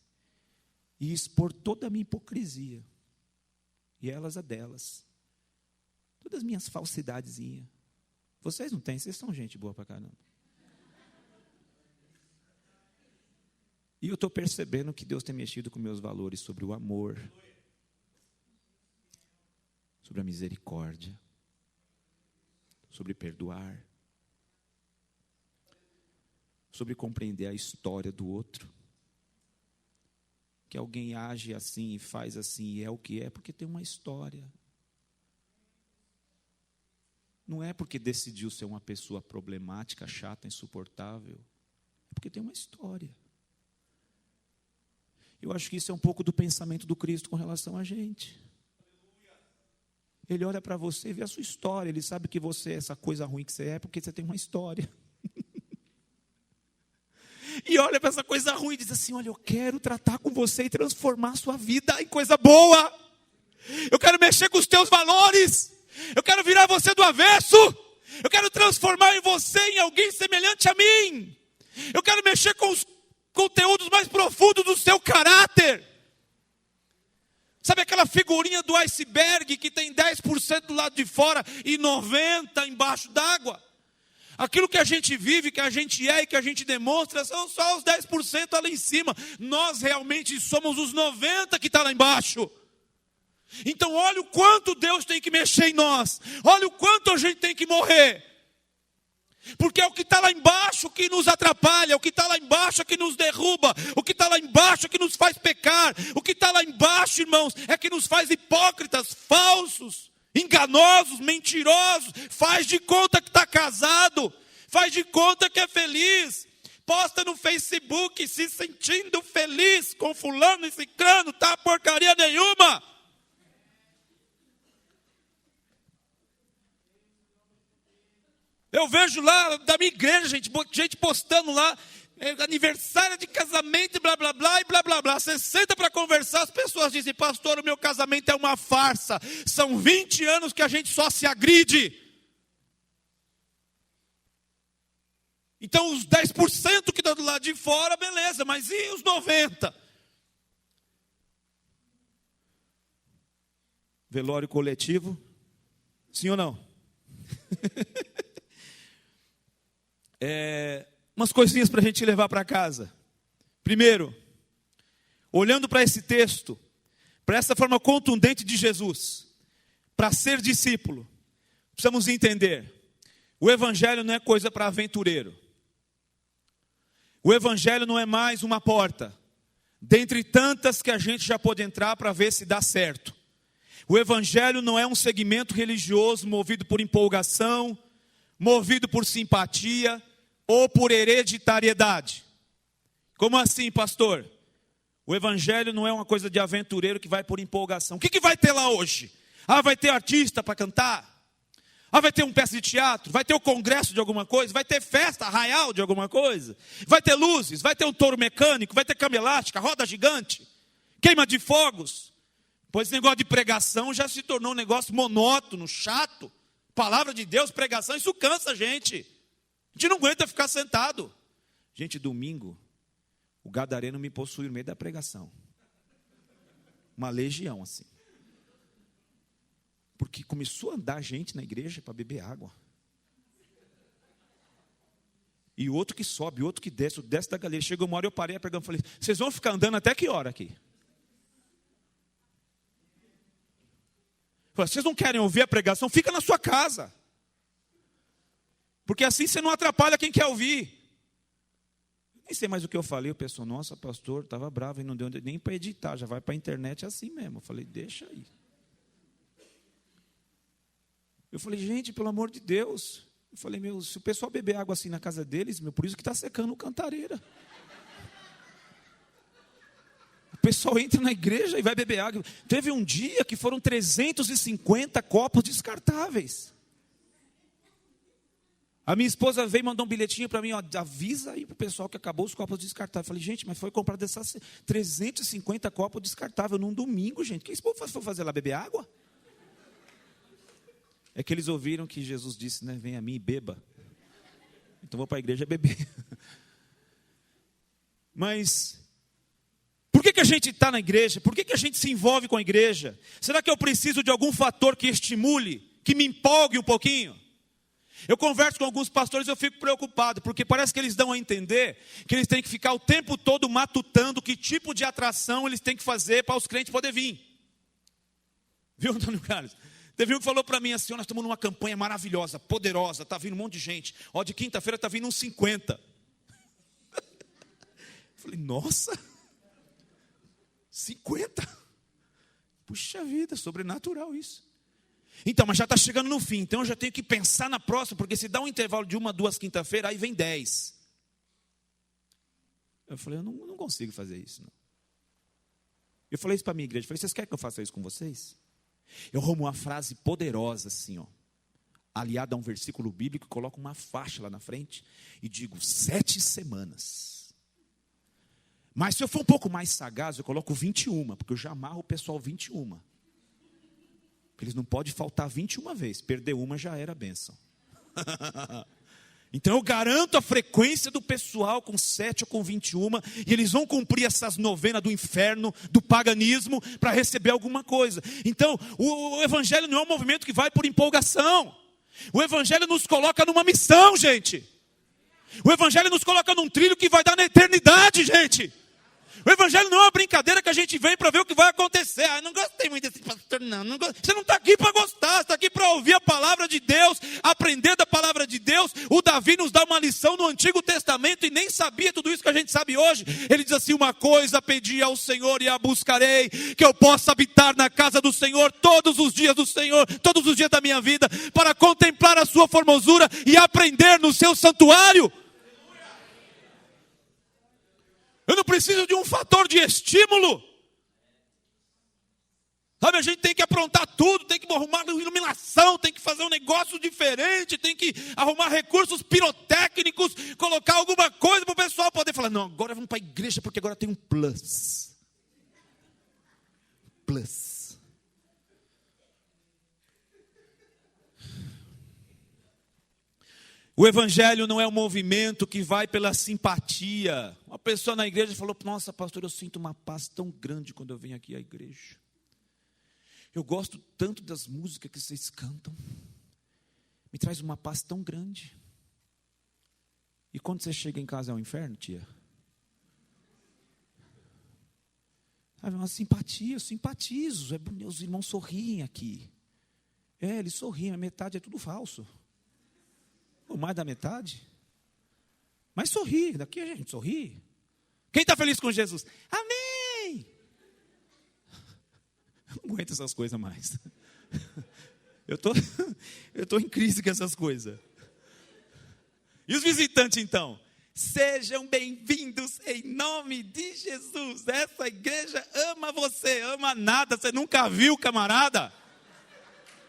E expor toda a minha hipocrisia. E elas a delas. Todas as minhas falsidadezinhas. Vocês não têm, vocês são gente boa para caramba. E eu estou percebendo que Deus tem mexido com meus valores sobre o amor, sobre a misericórdia, sobre perdoar, sobre compreender a história do outro. Que alguém age assim e faz assim e é o que é, porque tem uma história. Não é porque decidiu ser uma pessoa problemática, chata, insuportável. É porque tem uma história. Eu acho que isso é um pouco do pensamento do Cristo com relação a gente. Ele olha para você e vê a sua história. Ele sabe que você é essa coisa ruim que você é, porque você tem uma história. E olha para essa coisa ruim e diz assim: olha, eu quero tratar com você e transformar a sua vida em coisa boa. Eu quero mexer com os teus valores. Eu quero virar você do avesso. Eu quero transformar em você em alguém semelhante a mim. Eu quero mexer com os conteúdos mais profundos do seu caráter. Sabe aquela figurinha do iceberg que tem 10% do lado de fora e 90% embaixo d'água? Aquilo que a gente vive, que a gente é e que a gente demonstra são só os 10% lá em cima. Nós realmente somos os 90% que está lá embaixo. Então olha o quanto Deus tem que mexer em nós. Olha o quanto a gente tem que morrer. Porque é o que está lá embaixo que nos atrapalha. O que está lá embaixo é que nos derruba. O que está lá embaixo é que nos faz pecar. O que está lá embaixo, irmãos, é que nos faz hipócritas, falsos, enganosos, mentirosos. Faz de conta que está casado. Faz de conta que é feliz. Posta no Facebook se sentindo feliz com fulano e ciclano. Tá porcaria nenhuma. Eu vejo lá da minha igreja, gente postando lá, aniversário de casamento e blá blá blá e blá blá blá. Você senta para conversar, as pessoas dizem: pastor, o meu casamento é uma farsa. São 20 anos que a gente só se agride. Então os 10% que estão do lado de fora, beleza, mas e os 90%? Velório coletivo? Sim ou não? Umas coisinhas para a gente levar para casa. Primeiro, olhando para esse texto, para essa forma contundente de Jesus, para ser discípulo, precisamos entender: o evangelho não é coisa para aventureiro. O evangelho não é mais uma porta, dentre tantas que a gente já pode entrar para ver se dá certo. O evangelho não é um segmento religioso movido por empolgação, movido por simpatia ou por hereditariedade. Como assim, pastor? O evangelho não é uma coisa de aventureiro que vai por empolgação. O que vai ter lá hoje? Vai ter artista para cantar? Vai ter um peça de teatro? Vai ter o congresso de alguma coisa? Vai ter festa, arraial de alguma coisa? Vai ter luzes? Vai ter um touro mecânico? Vai ter cama elástica, roda gigante? Queima de fogos? Pois esse negócio de pregação já se tornou um negócio monótono, chato. Palavra de Deus, pregação, isso cansa a gente. A gente não aguenta ficar sentado. Gente, domingo, o gadareno me possuiu no meio da pregação. Uma legião assim. Porque começou a andar gente na igreja para beber água. E outro que sobe, outro que desce, o desce da galeria. Chegou uma hora, eu parei a pregar e falei: vocês vão ficar andando até que hora aqui? Vocês não querem ouvir a pregação? Fica na sua casa. Porque assim você não atrapalha quem quer ouvir. Nem sei mais o que eu falei. O pessoal: nossa, pastor, estava bravo e não deu nem para editar. Já vai para a internet assim mesmo. Eu falei: deixa aí. Eu falei: gente, pelo amor de Deus. Eu falei: se o pessoal beber água assim na casa deles, por isso que está secando o Cantareira. O pessoal entra na igreja e vai beber água. Teve um dia que foram 350 copos descartáveis. A minha esposa veio e mandou um bilhetinho para mim: avisa aí para o pessoal que acabou os copos descartáveis. Eu falei: gente, mas foi comprado essas 350 copos descartáveis num domingo, gente. O que esse povo foi fazer lá, beber água? É que eles ouviram que Jesus disse, né? Vem a mim e beba. Então vou para a igreja beber. Mas por que a gente está na igreja? Por que a gente se envolve com a igreja? Será que eu preciso de algum fator que estimule, que me empolgue um pouquinho? Eu converso com alguns pastores e eu fico preocupado, porque parece que eles dão a entender que eles têm que ficar o tempo todo matutando que tipo de atração eles têm que fazer para os crentes poderem vir. Viu, Antônio Carlos? Teve um que falou para mim assim: nós estamos numa campanha maravilhosa, poderosa, está vindo um monte de gente. De quinta-feira está vindo uns 50. Eu falei: nossa, 50? Puxa vida, sobrenatural isso. Então, mas já está chegando no fim, então eu já tenho que pensar na próxima, porque se dá um intervalo de 1, 2 quinta-feira, aí vem 10. Eu falei, eu não consigo fazer isso, não. Eu falei isso para a minha igreja, eu falei, vocês querem que eu faça isso com vocês? Eu arrumo uma frase poderosa assim, ó, aliada a um versículo bíblico, coloco uma faixa lá na frente e digo, 7 semanas. Mas se eu for um pouco mais sagaz, eu coloco 21, porque eu já amarro o pessoal 21. Eles não podem faltar 21 vezes, perder uma já era bênção. Então eu garanto a frequência do pessoal com 7 ou com 21, e eles vão cumprir essas novenas do inferno, do paganismo, para receber alguma coisa. Então, o evangelho não é um movimento que vai por empolgação. O evangelho nos coloca numa missão, gente. O evangelho nos coloca num trilho que vai dar na eternidade, gente. O evangelho não é uma brincadeira que a gente vem para ver o que vai acontecer. Ah, não gostei muito desse pastor, não. Você não está aqui para gostar, você está aqui para ouvir a palavra de Deus, aprender da palavra de Deus. O Davi nos dá uma lição no Antigo Testamento e nem sabia tudo isso que a gente sabe hoje. Ele diz assim, uma coisa pedi ao Senhor e a buscarei, que eu possa habitar na casa do Senhor todos os dias do Senhor, todos os dias da minha vida, para contemplar a sua formosura e aprender no seu santuário. Eu não preciso de um fator de estímulo. Sabe, a gente tem que aprontar tudo, tem que arrumar iluminação, tem que fazer um negócio diferente, tem que arrumar recursos pirotécnicos, colocar alguma coisa para o pessoal poder falar, não, agora vamos para a igreja porque agora tem um plus. Plus. O evangelho não é um movimento que vai pela simpatia. Uma pessoa na igreja falou, nossa pastor, eu sinto uma paz tão grande quando eu venho aqui à igreja. Eu gosto tanto das músicas que vocês cantam. Me traz uma paz tão grande. E quando você chega em casa é um inferno, tia? Sabe, uma simpatia, eu simpatizo. Os irmãos sorriem aqui. Eles sorriem, a metade é tudo falso. Ou mais da metade. Mas sorri, daqui a gente sorri. Quem está feliz com Jesus? Amém! Não aguento essas coisas mais. Eu tô em crise com essas coisas. E os visitantes então? Sejam bem-vindos em nome de Jesus. Essa igreja ama você, ama nada. Você nunca viu, camarada?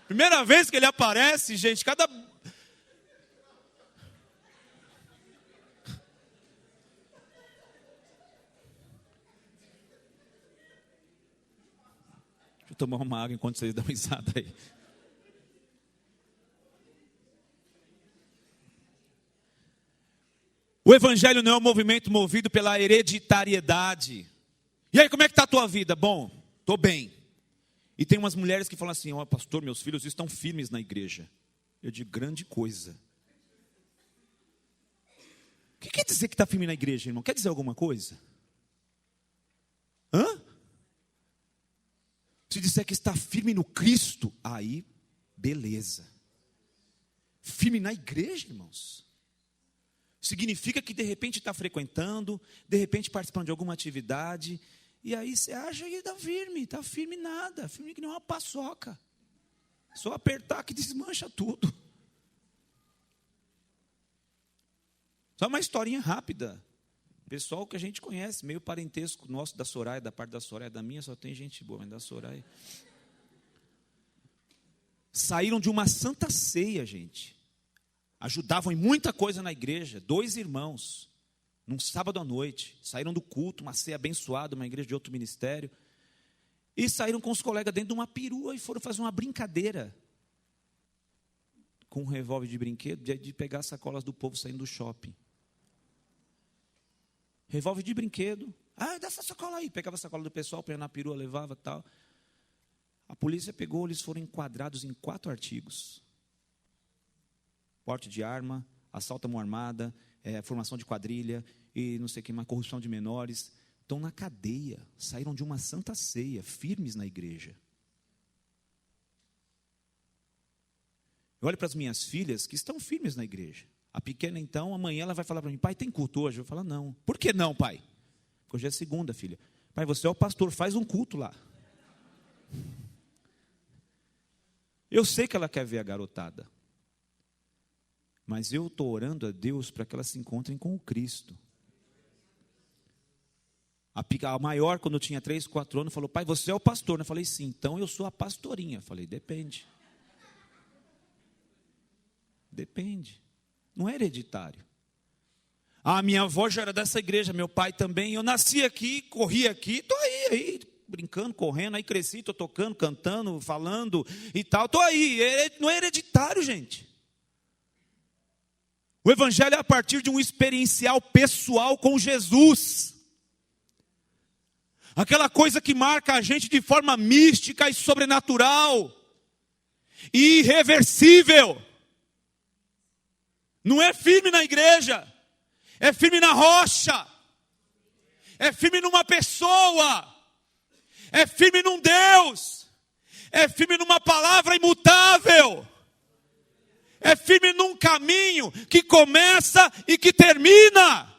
Primeira vez que ele aparece, gente, cada... tomar uma água enquanto vocês dão risada aí. O evangelho não é um movimento movido pela hereditariedade. E aí, como é que está a tua vida? Bom, estou bem. E tem umas mulheres que falam assim, ó, pastor, meus filhos estão firmes na igreja. Eu digo, grande coisa. O que quer dizer que está firme na igreja, irmão? Quer dizer alguma coisa? Hã? Se disser que está firme no Cristo, aí, beleza. Firme na igreja, irmãos. Significa que de repente está frequentando, de repente participando de alguma atividade, e aí você acha que está firme nada, firme que nem uma paçoca. Só apertar que desmancha tudo. Só uma historinha rápida. Pessoal que a gente conhece, meio parentesco nosso da Soraya, da parte da Soraya, da minha só tem gente boa, mas da Soraya. Saíram de uma santa ceia, gente. Ajudavam em muita coisa na igreja. 2 irmãos, num sábado à noite, saíram do culto, uma ceia abençoada, uma igreja de outro ministério. E saíram com os colegas dentro de uma perua e foram fazer uma brincadeira. Com um revólver de brinquedo, de pegar sacolas do povo saindo do shopping. Revólver de brinquedo. Ah, dá essa sacola aí. Pegava a sacola do pessoal, punha na perua, levava tal. A polícia pegou, eles foram enquadrados em 4 artigos. Porte de arma, assalto à mão armada, formação de quadrilha, e não sei o que mais, corrupção de menores. Estão na cadeia, saíram de uma santa ceia, firmes na igreja. Eu olho para as minhas filhas que estão firmes na igreja. A pequena, então, amanhã ela vai falar para mim, pai, tem culto hoje? Eu vou falar, não. Por que não, pai? Porque hoje é segunda, filha. Pai, você é o pastor, faz um culto lá. Eu sei que ela quer ver a garotada. Mas eu estou orando a Deus para que elas se encontrem com o Cristo. A maior, quando eu tinha 3, 4 anos, falou: pai, você é o pastor? Eu falei: sim. Então eu sou a pastorinha. Eu falei: depende. Depende. Não é hereditário. A minha avó já era dessa igreja, meu pai também. Eu nasci aqui, corri aqui, estou aí, brincando, correndo, aí cresci, estou tocando, cantando, falando e tal. Estou aí. Não é hereditário, gente. O evangelho é a partir de um experiencial pessoal com Jesus. Aquela coisa que marca a gente de forma mística e sobrenatural. E irreversível. Não é firme na igreja. É firme na rocha. É firme numa pessoa. É firme num Deus. É firme numa palavra imutável. É firme num caminho que começa e que termina.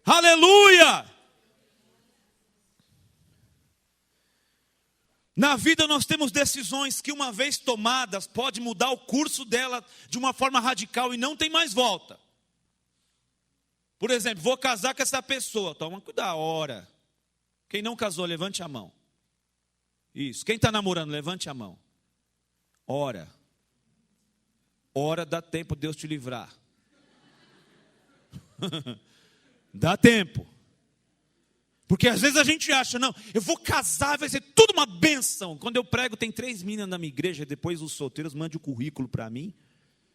Aleluia! Na vida nós temos decisões que, uma vez tomadas, pode mudar o curso dela de uma forma radical e não tem mais volta. Por exemplo, vou casar com essa pessoa. Toma cuidado, ora. Quem não casou, levante a mão. Isso. Quem está namorando, levante a mão. Ora. Ora, dá tempo de Deus te livrar. Dá tempo. Porque às vezes a gente acha, não, eu vou casar, vai ser tudo uma bênção. Quando eu prego, tem 3 meninas na minha igreja, depois os solteiros mandem o currículo para mim,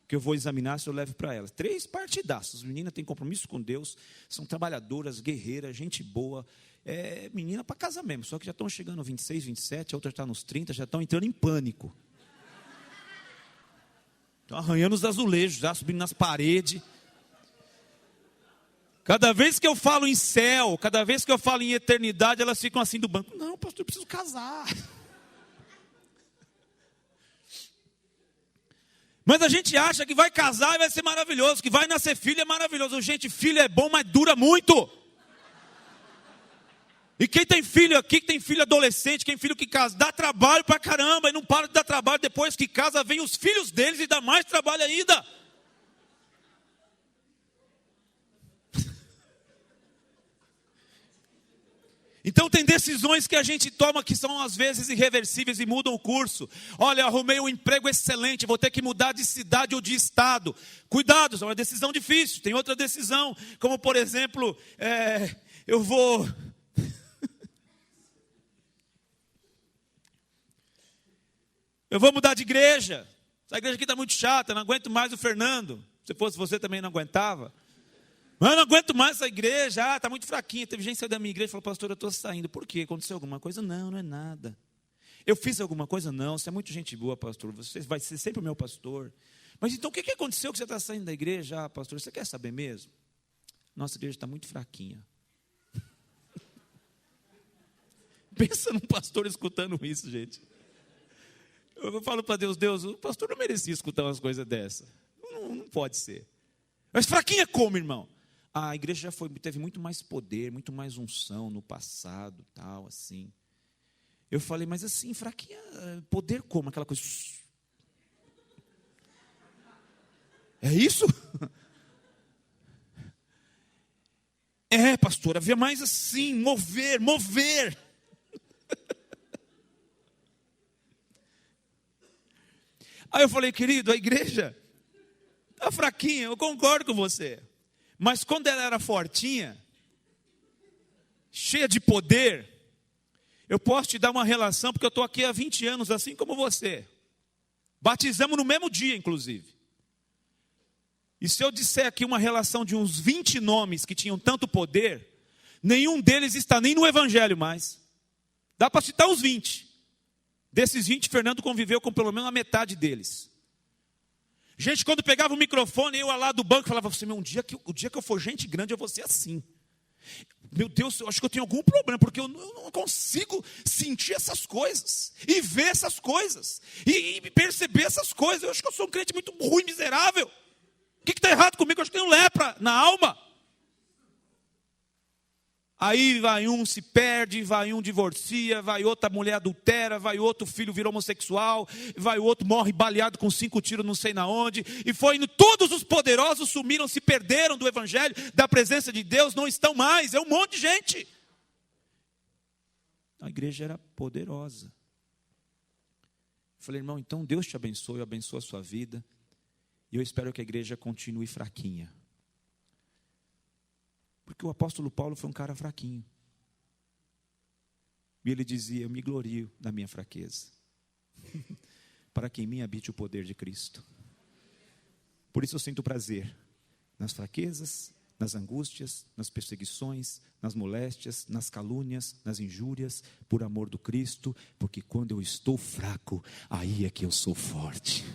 que eu vou examinar se eu levo para elas. 3 partidaços. As meninas têm compromisso com Deus, são trabalhadoras, guerreiras, gente boa. É menina para casar mesmo, só que já estão chegando aos 26, 27, a outra está nos 30, já estão entrando em pânico. Estão arranhando os azulejos, já subindo nas paredes. Cada vez que eu falo em céu, cada vez que eu falo em eternidade, elas ficam assim do banco. Não, pastor, eu preciso casar. Mas a gente acha que vai casar e vai ser maravilhoso, que vai nascer filho é maravilhoso. Gente, filho é bom, mas dura muito. E quem tem filho aqui, que tem filho adolescente, quem tem filho que casa, dá trabalho pra caramba, e não para de dar trabalho, depois que casa, vem os filhos deles e dá mais trabalho ainda. Então tem decisões que a gente toma que são às vezes irreversíveis e mudam o curso. Olha, eu arrumei um emprego excelente, vou ter que mudar de cidade ou de estado. Cuidado, é uma decisão difícil. Tem outra decisão, como por exemplo, eu vou mudar de igreja. Essa igreja aqui está muito chata, não aguento mais o Fernando. Se fosse você também não aguentava. Mas eu não aguento mais essa igreja, está muito fraquinha. Teve gente que saiu da minha igreja e falou: pastor, eu estou saindo. Por quê? Aconteceu alguma coisa? Não, não é nada. Eu fiz alguma coisa? Não, você é muito gente boa, pastor. Você vai ser sempre o meu pastor. Mas então o que aconteceu que você está saindo da igreja? Pastor, você quer saber mesmo? Nossa igreja está muito fraquinha. Pensa num pastor escutando isso, gente. Eu falo para Deus: Deus, o pastor não merecia escutar umas coisas dessas. Não pode ser. Mas fraquinha como, irmão? A igreja já teve muito mais poder, muito mais unção no passado, tal, assim. Eu falei: mas assim, fraquinha, poder como? Aquela coisa. É isso? É, pastor, havia mais assim, mover. Aí eu falei: querido, a igreja está fraquinha, eu concordo com você. Mas quando ela era fortinha, cheia de poder, eu posso te dar uma relação, porque eu estou aqui há 20 anos, assim como você. Batizamos no mesmo dia, inclusive. E se eu disser aqui uma relação de uns 20 nomes que tinham tanto poder, nenhum deles está nem no evangelho mais. Dá para citar uns 20. Desses 20, Fernando conviveu com pelo menos a metade deles. Gente, quando pegava o microfone, eu lá do banco falava assim: o dia que eu for gente grande, eu vou ser assim. Meu Deus, eu acho que eu tenho algum problema, porque eu não consigo sentir essas coisas, e ver essas coisas, e perceber essas coisas. Eu acho que eu sou um crente muito ruim, miserável. O que está errado comigo? Eu acho que tenho lepra na alma. Aí vai um, se perde, vai um, divorcia, vai outra mulher adultera, vai outro filho virou homossexual, vai outro morre baleado com 5 tiros não sei na onde, e foi indo, todos os poderosos sumiram, se perderam do evangelho, da presença de Deus, não estão mais, é um monte de gente. A igreja era poderosa. Eu falei, irmão, então Deus te abençoe, eu abençoo a sua vida. E eu espero que a igreja continue fraquinha. Porque o apóstolo Paulo foi um cara fraquinho. E ele dizia, eu me glorio da minha fraqueza. Para que em mim habite o poder de Cristo. Por isso eu sinto prazer nas fraquezas, nas angústias, nas perseguições, nas moléstias, nas calúnias, nas injúrias, por amor do Cristo, porque quando eu estou fraco, aí é que eu sou forte.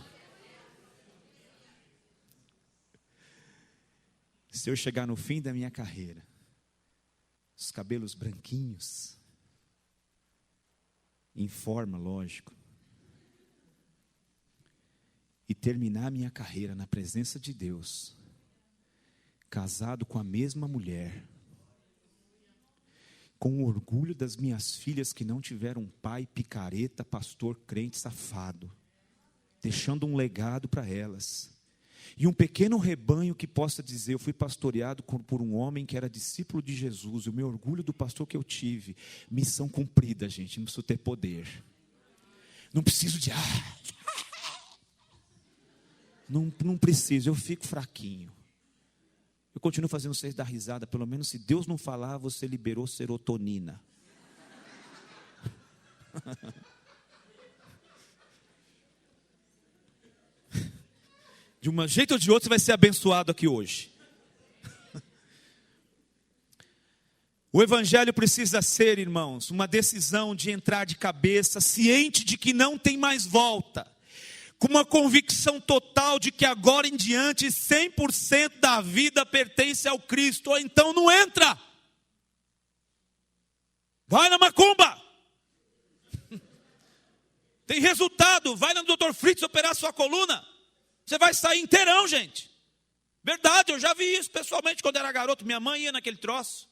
Se eu chegar no fim da minha carreira, os cabelos branquinhos, em forma, lógico, e terminar minha carreira na presença de Deus, casado com a mesma mulher, com o orgulho das minhas filhas que não tiveram um pai picareta, pastor, crente, safado, deixando um legado para elas, e um pequeno rebanho que possa dizer, eu fui pastoreado por um homem que era discípulo de Jesus, o meu orgulho do pastor que eu tive, missão cumprida, gente, não preciso ter poder, não preciso de, não preciso, eu fico fraquinho. Eu continuo fazendo vocês dar risada, pelo menos se Deus não falar, você liberou serotonina. De um jeito ou de outro, você vai ser abençoado aqui hoje. O evangelho precisa ser, irmãos, uma decisão de entrar de cabeça, ciente de que não tem mais volta. Com uma convicção total de que agora em diante 100% da vida pertence ao Cristo, ou então não entra. Vai na macumba. Tem resultado, vai no Dr. Fritz operar sua coluna. Você vai sair inteirão, gente. Verdade, eu já vi isso pessoalmente quando era garoto, minha mãe ia naquele troço.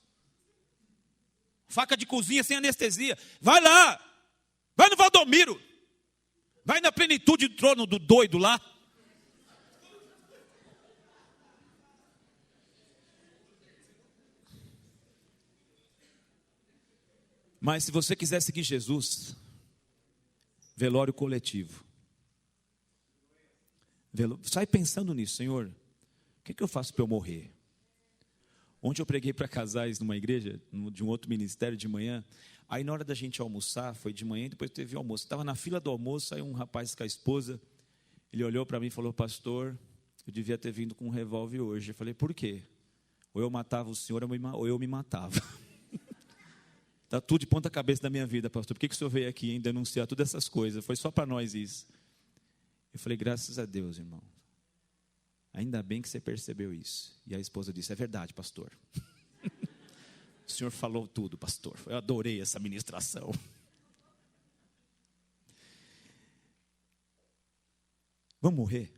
Faca de cozinha sem anestesia. Vai lá, vai no Valdomiro. Vai na plenitude do trono do doido lá. Mas se você quiser seguir Jesus, velório coletivo. Sai pensando nisso, Senhor. O que eu faço para eu morrer? Ontem eu preguei para casais numa igreja, de um outro ministério de manhã. Aí na hora da gente almoçar, foi de manhã e depois teve almoço. Estava na fila do almoço, aí um rapaz com a esposa, ele olhou para mim e falou, pastor, eu devia ter vindo com um revólver hoje. Eu falei, por quê? Ou eu matava o senhor ou eu me matava. Está tudo de ponta cabeça da minha vida, pastor. Por que o senhor veio aqui denunciar todas essas coisas? Foi só para nós isso. Eu falei, graças a Deus, irmão. Ainda bem que você percebeu isso. E a esposa disse, é verdade, pastor. O senhor falou tudo, pastor. Eu adorei essa ministração. Vamos morrer?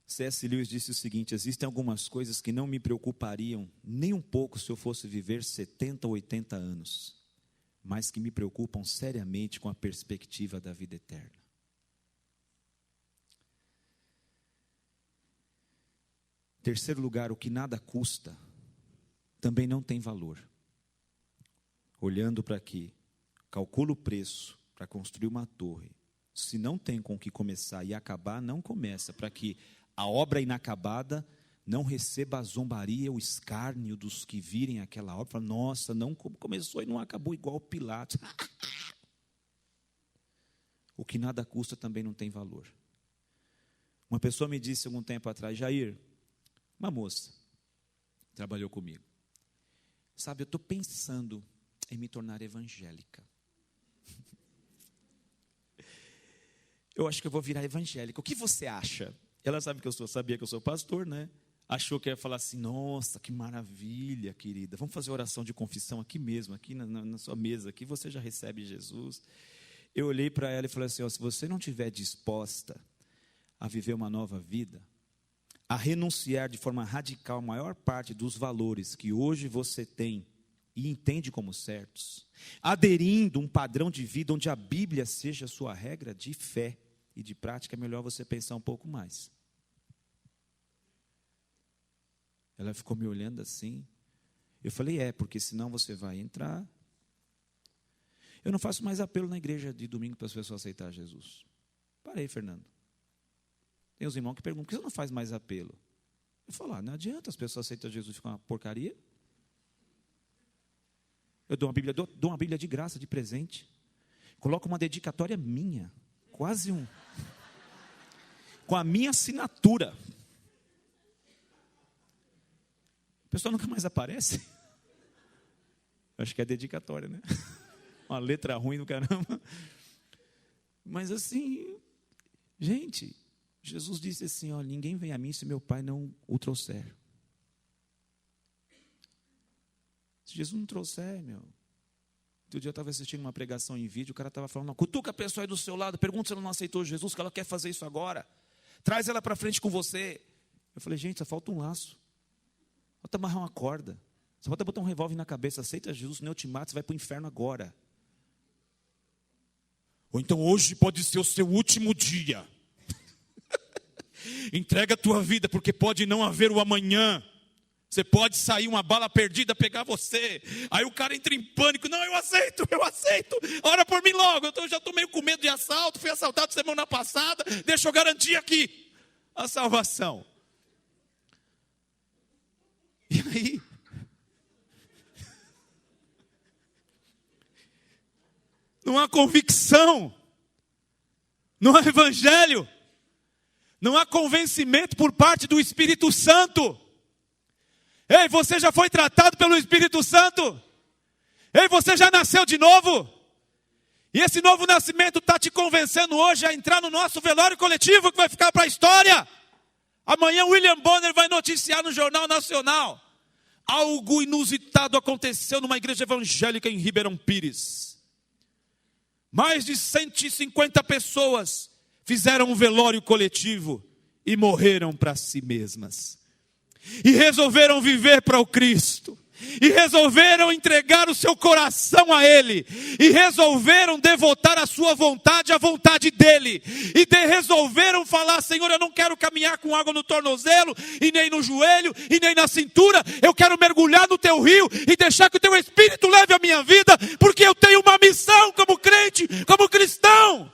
C.S. Lewis disse o seguinte, existem algumas coisas que não me preocupariam nem um pouco se eu fosse viver 70 ou 80 anos, mas que me preocupam seriamente com a perspectiva da vida eterna. Terceiro lugar, o que nada custa, também não tem valor. Olhando para aqui, calcula o preço para construir uma torre. Se não tem com o que começar e acabar, não começa, para que a obra inacabada não receba a zombaria, o escárnio dos que virem aquela obra. Fala, nossa, não começou e não acabou igual o Pilatos. O que nada custa também não tem valor. Uma pessoa me disse algum tempo atrás, Jair, uma moça, trabalhou comigo. Sabe, eu estou pensando em me tornar evangélica. Eu acho que eu vou virar evangélica. O que você acha? Ela sabia que eu sou pastor, né? Achou que ia falar assim, nossa, que maravilha, querida. Vamos fazer oração de confissão aqui mesmo, aqui na sua mesa, aqui você já recebe Jesus. Eu olhei para ela e falei assim, se você não estiver disposta a viver uma nova vida, a renunciar de forma radical a maior parte dos valores que hoje você tem e entende como certos, aderindo um padrão de vida onde a Bíblia seja a sua regra de fé e de prática, é melhor você pensar um pouco mais. Ela ficou me olhando assim, Eu falei, porque senão você vai entrar. Eu não faço mais apelo na igreja de domingo para as pessoas aceitar Jesus. Parei, Fernando. Tem os irmãos que perguntam, por que você não faz mais apelo? Eu falo, não adianta, as pessoas aceitam Jesus e ficam uma porcaria. Eu dou uma Bíblia de graça, de presente. Coloco uma dedicatória minha, quase com a minha assinatura. A pessoa nunca mais aparece. Acho que é dedicatória, né? Uma letra ruim do caramba. Mas assim, gente, Jesus disse assim, ninguém vem a mim se meu Pai não o trouxer. Se Jesus não trouxer, Outro dia eu estava assistindo uma pregação em vídeo, o cara estava falando, cutuca a pessoa aí do seu lado, pergunta se ela não aceitou Jesus, que ela quer fazer isso agora. Traz ela para frente com você. Eu falei, gente, só falta um laço. Falta amarrar uma corda. Só falta botar um revólver na cabeça. Aceita Jesus, nem eu te mato, você vai para o inferno agora. Ou então hoje pode ser o seu último dia. Entrega a tua vida, porque pode não haver o amanhã. Você pode sair uma bala perdida, pegar você. Aí o cara entra em pânico. Não, eu aceito. Ora por mim logo. Eu já estou meio com medo de assalto. Fui assaltado semana passada. Deixa eu garantir aqui a salvação. E aí? Não há convicção. Não há evangelho. Não há convencimento por parte do Espírito Santo. Ei, você já foi tratado pelo Espírito Santo? Ei, você já nasceu de novo? E esse novo nascimento está te convencendo hoje a entrar no nosso velório coletivo que vai ficar para a história. Amanhã William Bonner vai noticiar no Jornal Nacional. Algo inusitado aconteceu numa igreja evangélica em Ribeirão Pires. Mais de 150 pessoas fizeram um velório coletivo e morreram para si mesmas. E resolveram viver para o Cristo. E resolveram entregar o seu coração a Ele. E resolveram devotar a sua vontade à vontade dEle. E resolveram falar, Senhor, eu não quero caminhar com água no tornozelo, e nem no joelho, e nem na cintura. Eu quero mergulhar no Teu rio e deixar que o Teu Espírito leve a minha vida, porque eu tenho uma missão como crente, como cristão.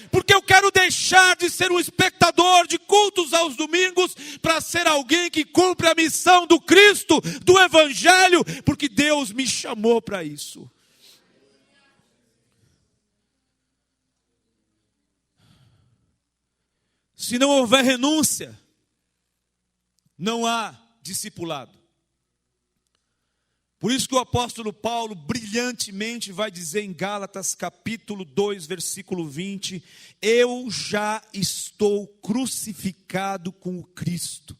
Porque eu quero deixar de ser um espectador de cultos aos domingos para ser alguém que cumpre a missão do Cristo, do Evangelho, porque Deus me chamou para isso. Se não houver renúncia, não há discipulado. Por isso que o apóstolo Paulo brilhantemente vai dizer em Gálatas capítulo 2, versículo 20, eu já estou crucificado com o Cristo.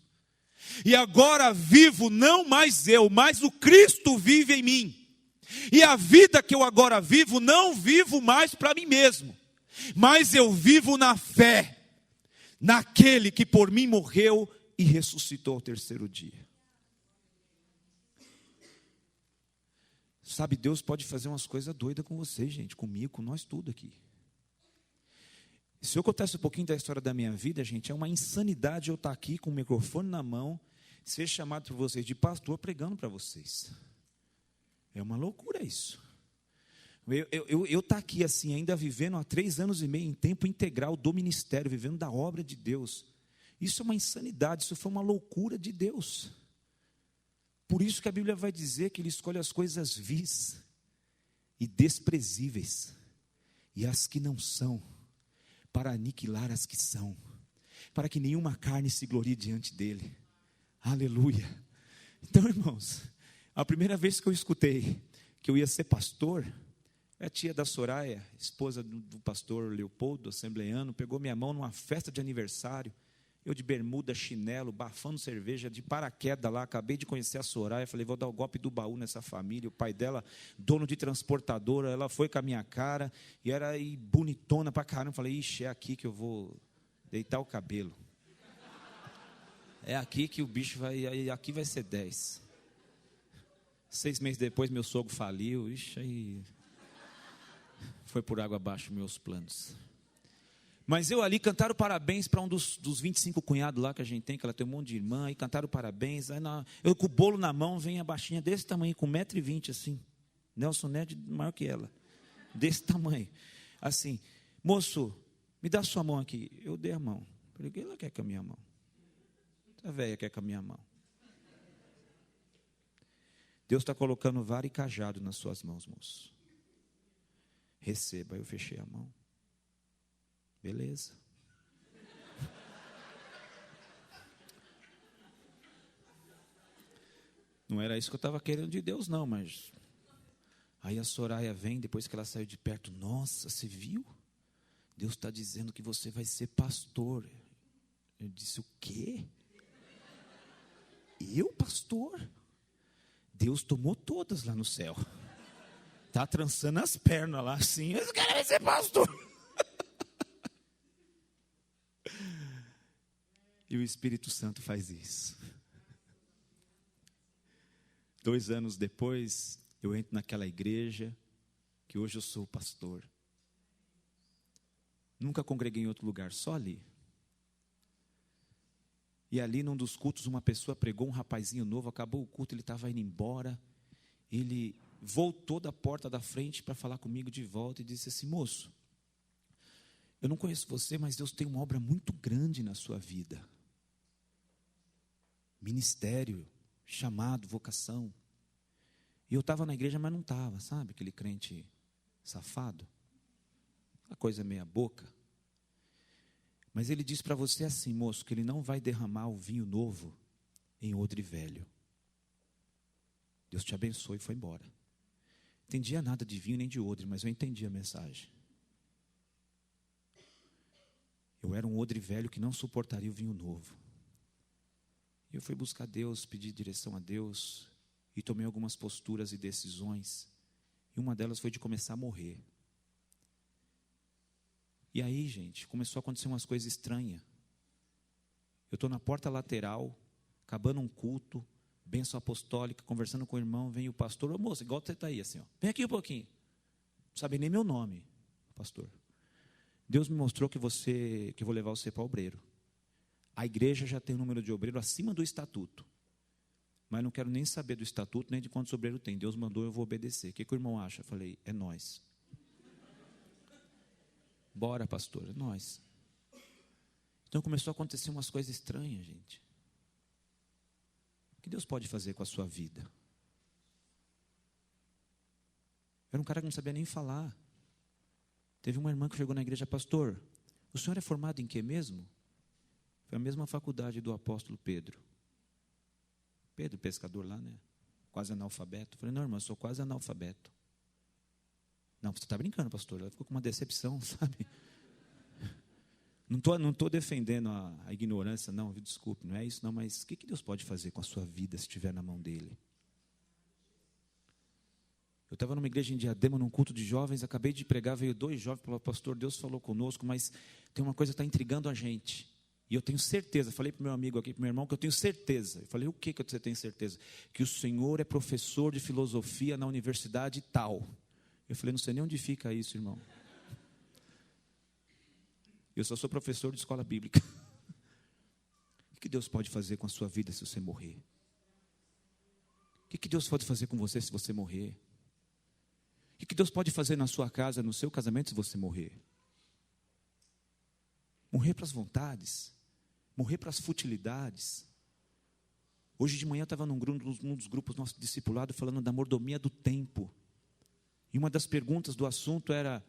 E agora vivo não mais eu, mas o Cristo vive em mim. E a vida que eu agora vivo, não vivo mais para mim mesmo, mas eu vivo na fé, naquele que por mim morreu e ressuscitou ao terceiro dia. Sabe, Deus pode fazer umas coisas doidas com você, gente, comigo, com nós tudo aqui. Se eu contasse um pouquinho da história da minha vida, gente, é uma insanidade eu estar aqui com o microfone na mão, ser chamado por vocês de pastor pregando para vocês. É uma loucura isso. Eu estar aqui assim, ainda vivendo há 3 anos e meio em tempo integral do ministério, vivendo da obra de Deus. Isso é uma insanidade, isso foi uma loucura de Deus. Por isso que a Bíblia vai dizer que Ele escolhe as coisas vis e desprezíveis, e as que não são, para aniquilar as que são, para que nenhuma carne se glorie diante dEle. Aleluia. Então, irmãos, a primeira vez que eu escutei que eu ia ser pastor, a tia da Soraya, esposa do pastor Leopoldo, assembleiano, pegou minha mão numa festa de aniversário. Eu de bermuda, chinelo, bafando cerveja, de paraquedas lá, acabei de conhecer a Soraya, falei, vou dar o golpe do baú nessa família. O pai dela, dono de transportadora, ela foi com a minha cara, e era aí bonitona pra caramba. Falei, ixi, é aqui que eu vou deitar o cabelo. É aqui que o bicho vai, aqui vai ser 10. 6 meses depois, meu sogro faliu, ixi, aí foi por água abaixo meus planos. Mas eu ali cantaram parabéns para um dos 25 cunhados lá que a gente tem, que ela tem um monte de irmã, e cantaram parabéns. Aí eu com o bolo na mão, vem a baixinha desse tamanho, com 1,20 m assim. Nelson Ned maior que ela. Desse tamanho. Assim, moço, me dá sua mão aqui. Eu dei a mão. Falei, o que ela quer com a minha mão? Essa velha quer com a minha mão. Deus está colocando vara e cajado nas suas mãos, moço. Receba. Aí eu fechei a mão. Beleza. Não era isso que eu estava querendo de Deus, não, mas... Aí a Soraya vem, depois que ela saiu de perto. Nossa, você viu? Deus está dizendo que você vai ser pastor. Eu disse, o quê? Eu, pastor? Deus tomou todas lá no céu. Está trançando as pernas lá assim. Esse cara vai ser pastor. E o Espírito Santo faz isso. 2 anos depois, eu entro naquela igreja, que hoje eu sou pastor. Nunca congreguei em outro lugar, só ali. E ali, num dos cultos, uma pessoa pregou, um rapazinho novo, acabou o culto, ele estava indo embora. Ele voltou da porta da frente para falar comigo de volta e disse assim, moço, eu não conheço você, mas Deus tem uma obra muito grande na sua vida. Ministério, chamado, vocação. E eu estava na igreja, mas não estava, sabe? Aquele crente safado. A coisa meia boca. Mas ele diz para você assim, moço, que ele não vai derramar o vinho novo em odre velho. Deus te abençoe e foi embora. Entendia nada de vinho nem de odre, mas eu entendi a mensagem. Eu era um odre velho que não suportaria o vinho novo. E eu fui buscar Deus, pedi direção a Deus, e tomei algumas posturas e decisões. E uma delas foi de começar a morrer. E aí, gente, começou a acontecer umas coisas estranhas. Eu estou na porta lateral, acabando um culto, bênção apostólica, conversando com o irmão, vem o pastor, ô moço, igual você está aí, assim, ó, vem aqui um pouquinho. Não sabe nem meu nome, pastor. Deus me mostrou que eu vou levar você para o obreiro. A igreja já tem um número de obreiro acima do estatuto. Mas não quero nem saber do estatuto, nem de quantos obreiros tem. Deus mandou, eu vou obedecer. O que o irmão acha? Eu falei, é nós. Bora, pastor, é nós. Então começou a acontecer umas coisas estranhas, gente. O que Deus pode fazer com a sua vida? Eu era um cara que não sabia nem falar. Teve uma irmã que chegou na igreja, pastor, o senhor é formado em quê mesmo? Foi a mesma faculdade do apóstolo Pedro. Pedro, pescador lá, né? Quase analfabeto. Eu falei, não, irmão, eu sou quase analfabeto. Não, você está brincando, pastor. Ela ficou com uma decepção, sabe? Não tô defendendo a ignorância, não, desculpe, não é isso, não, mas o que Deus pode fazer com a sua vida se estiver na mão dele? Eu estava numa igreja em Diadema, num culto de jovens, acabei de pregar, veio 2 jovens, falou, pastor, Deus falou conosco, mas tem uma coisa que está intrigando a gente. E eu tenho certeza, falei para o meu amigo aqui, para o meu irmão, que eu tenho certeza. Eu falei, o que você tem certeza? Que o senhor é professor de filosofia na universidade tal. Eu falei, não sei nem onde fica isso, irmão. Eu só sou professor de escola bíblica. O que Deus pode fazer com a sua vida se você morrer? O que Deus pode fazer com você se você morrer? O que Deus pode fazer na sua casa, no seu casamento, se você morrer? Morrer para as vontades, morrer para as futilidades. Hoje de manhã eu estava num dos grupos nosso discipulado falando da mordomia do tempo. E uma das perguntas do assunto era: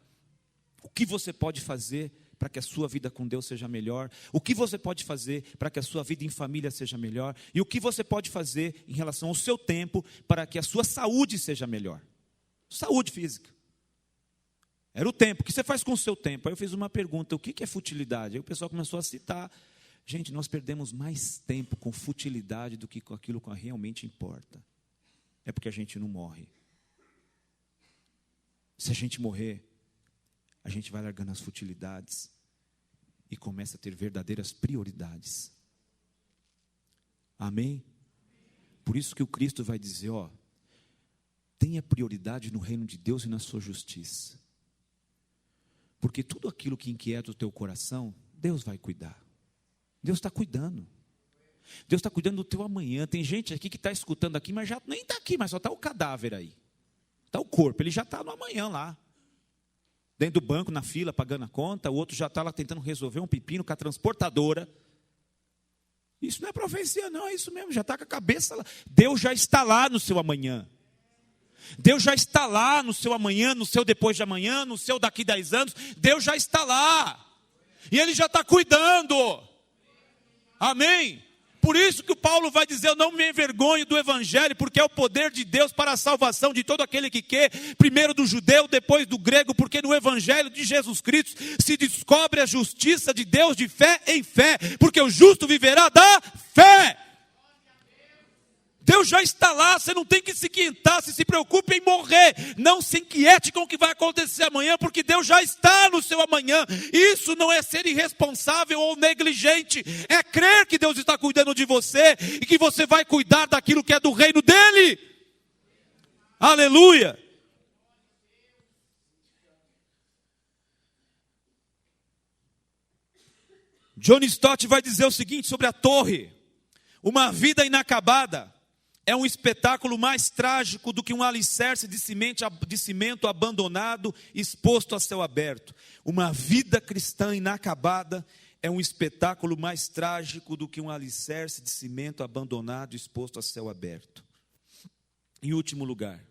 o que você pode fazer para que a sua vida com Deus seja melhor? O que você pode fazer para que a sua vida em família seja melhor? E o que você pode fazer em relação ao seu tempo para que a sua saúde seja melhor? Saúde física. Era o tempo. O que você faz com o seu tempo? Aí eu fiz uma pergunta: o que é futilidade? Aí o pessoal começou a citar. Gente, nós perdemos mais tempo com futilidade do que com aquilo que realmente importa. É porque a gente não morre. Se a gente morrer, a gente vai largando as futilidades e começa a ter verdadeiras prioridades. Amém? Por isso que o Cristo vai dizer, tenha prioridade no reino de Deus e na sua justiça. Porque tudo aquilo que inquieta o teu coração, Deus vai cuidar. Deus está cuidando. Deus está cuidando do teu amanhã. Tem gente aqui que está escutando aqui, mas já nem está aqui, mas só está o cadáver aí. Está o corpo, ele já está no amanhã lá. Dentro do banco, na fila, pagando a conta. O outro já está lá tentando resolver um pepino com a transportadora. Isso não é profecia não, é isso mesmo, já está com a cabeça lá. Deus já está lá no seu amanhã. Deus já está lá no seu amanhã, no seu depois de amanhã, no seu daqui 10 anos. Deus já está lá. E Ele já está cuidando. Amém? Por isso que o Paulo vai dizer, eu não me envergonho do Evangelho, porque é o poder de Deus para a salvação de todo aquele que quer, primeiro do judeu, depois do grego, porque no Evangelho de Jesus Cristo se descobre a justiça de Deus de fé em fé, porque o justo viverá da fé. Deus já está lá, você não tem que se inquietar, se preocupe em morrer. Não se inquiete com o que vai acontecer amanhã, porque Deus já está no seu amanhã. Isso não é ser irresponsável ou negligente, é crer que Deus está cuidando de você e que você vai cuidar daquilo que é do reino dEle. Aleluia! John Stott vai dizer o seguinte sobre a torre: uma vida inacabada é um espetáculo mais trágico do que um alicerce de cimento abandonado, exposto a céu aberto. Uma vida cristã inacabada é um espetáculo mais trágico do que um alicerce de cimento abandonado, exposto a céu aberto. Em último lugar,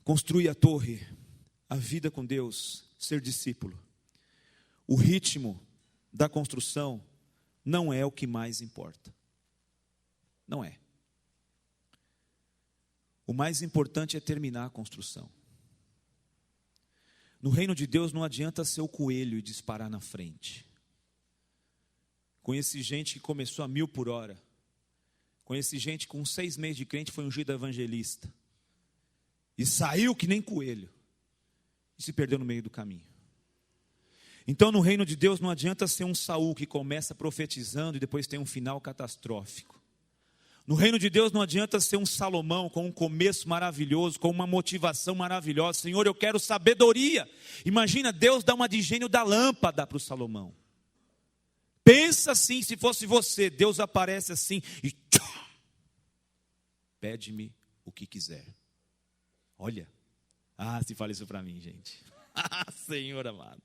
construir a torre, a vida com Deus, ser discípulo. O ritmo da construção não é o que mais importa. Não é. O mais importante é terminar a construção. No reino de Deus não adianta ser o coelho e disparar na frente. Conheci gente que começou a 1000 por hora. Conheci gente com 6 meses de crente foi ungido evangelista. E saiu que nem coelho. E se perdeu no meio do caminho. Então no reino de Deus não adianta ser um Saul que começa profetizando e depois tem um final catastrófico. No reino de Deus não adianta ser um Salomão com um começo maravilhoso, com uma motivação maravilhosa. Senhor, eu quero sabedoria. Imagina, Deus dá uma de gênio da lâmpada para o Salomão. Pensa assim, se fosse você, Deus aparece assim e pede-me o que quiser. Olha, se fala isso para mim, gente. Senhor amado,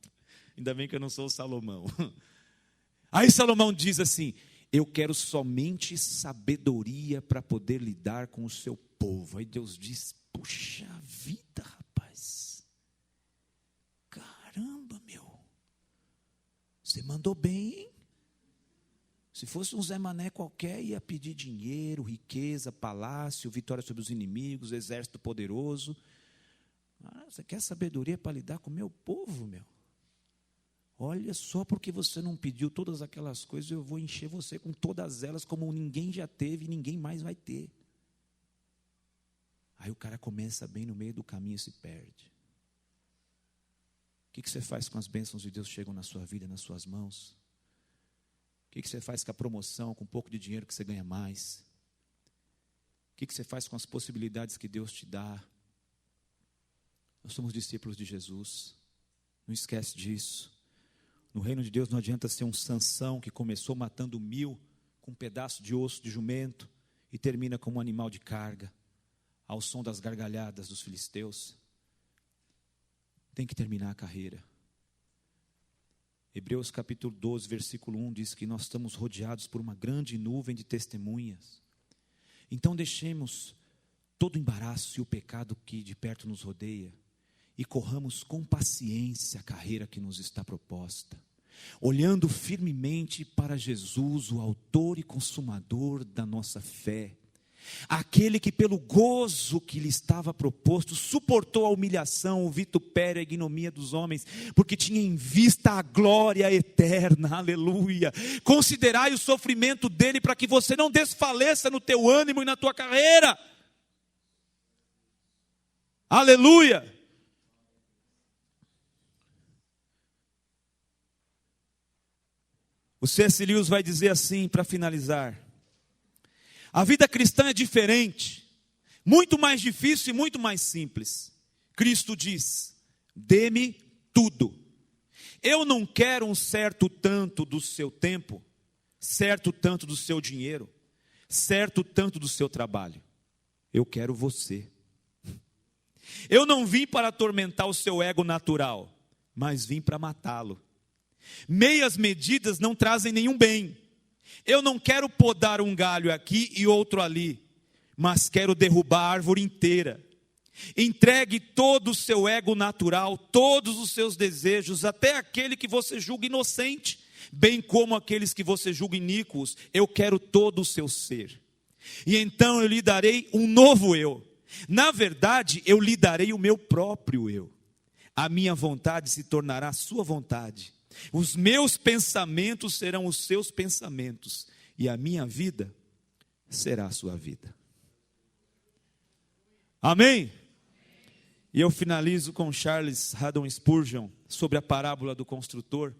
ainda bem que eu não sou o Salomão. Aí Salomão diz assim: eu quero somente sabedoria para poder lidar com o seu povo. Aí Deus diz: puxa vida, rapaz. Caramba, meu. Você mandou bem, hein? Se fosse um Zé Mané qualquer, ia pedir dinheiro, riqueza, palácio, vitória sobre os inimigos, exército poderoso. Você quer sabedoria para lidar com o meu povo, meu? Olha, só porque você não pediu todas aquelas coisas, eu vou encher você com todas elas, como ninguém já teve e ninguém mais vai ter. Aí o cara começa bem no meio do caminho e se perde. O que você faz com as bênçãos de Deus que chegam na sua vida, nas suas mãos? O que você faz com a promoção, com um pouco de dinheiro que você ganha mais? O que você faz com as possibilidades que Deus te dá? Nós somos discípulos de Jesus, não esquece disso. No reino de Deus não adianta ser um Sansão que começou matando 1000 com um pedaço de osso de jumento e termina como um animal de carga, ao som das gargalhadas dos filisteus. Tem que terminar a carreira. Hebreus capítulo 12, versículo 1 diz que nós estamos rodeados por uma grande nuvem de testemunhas. Então deixemos todo o embaraço e o pecado que de perto nos rodeia e corramos com paciência a carreira que nos está proposta, olhando firmemente para Jesus, o autor e consumador da nossa fé, aquele que pelo gozo que lhe estava proposto, suportou a humilhação, o vitupério, a ignomia dos homens, porque tinha em vista a glória eterna, aleluia. Considerai o sofrimento dele para que você não desfaleça no teu ânimo e na tua carreira, aleluia. O C.S. Lewis vai dizer assim, para finalizar: a vida cristã é diferente, muito mais difícil e muito mais simples. Cristo diz: dê-me tudo. Eu não quero um certo tanto do seu tempo, certo tanto do seu dinheiro, certo tanto do seu trabalho. Eu quero você. Eu não vim para atormentar o seu ego natural, mas vim para matá-lo. Meias medidas não trazem nenhum bem. Eu não quero podar um galho aqui e outro ali, mas quero derrubar a árvore inteira. Entregue todo o seu ego natural, todos os seus desejos, até aquele que você julga inocente, bem como aqueles que você julga iníquos. Eu quero todo o seu ser. E então eu lhe darei um novo eu. Na verdade, eu lhe darei o meu próprio eu. A minha vontade se tornará a sua vontade. Os meus pensamentos serão os seus pensamentos. E a minha vida será a sua vida. Amém? E eu finalizo com Charles Haddon Spurgeon, sobre a parábola do construtor.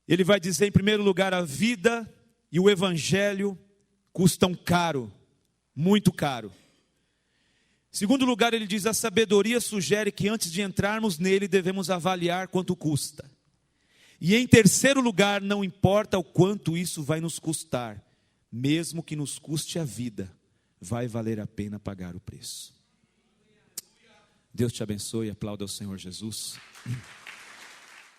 Ele vai dizer, em primeiro lugar, a vida e o evangelho custam caro, muito caro. Em segundo lugar, ele diz, a sabedoria sugere que antes de entrarmos nele, devemos avaliar quanto custa. E em terceiro lugar, não importa o quanto isso vai nos custar, mesmo que nos custe a vida, vai valer a pena pagar o preço. Deus te abençoe, aplauda ao Senhor Jesus.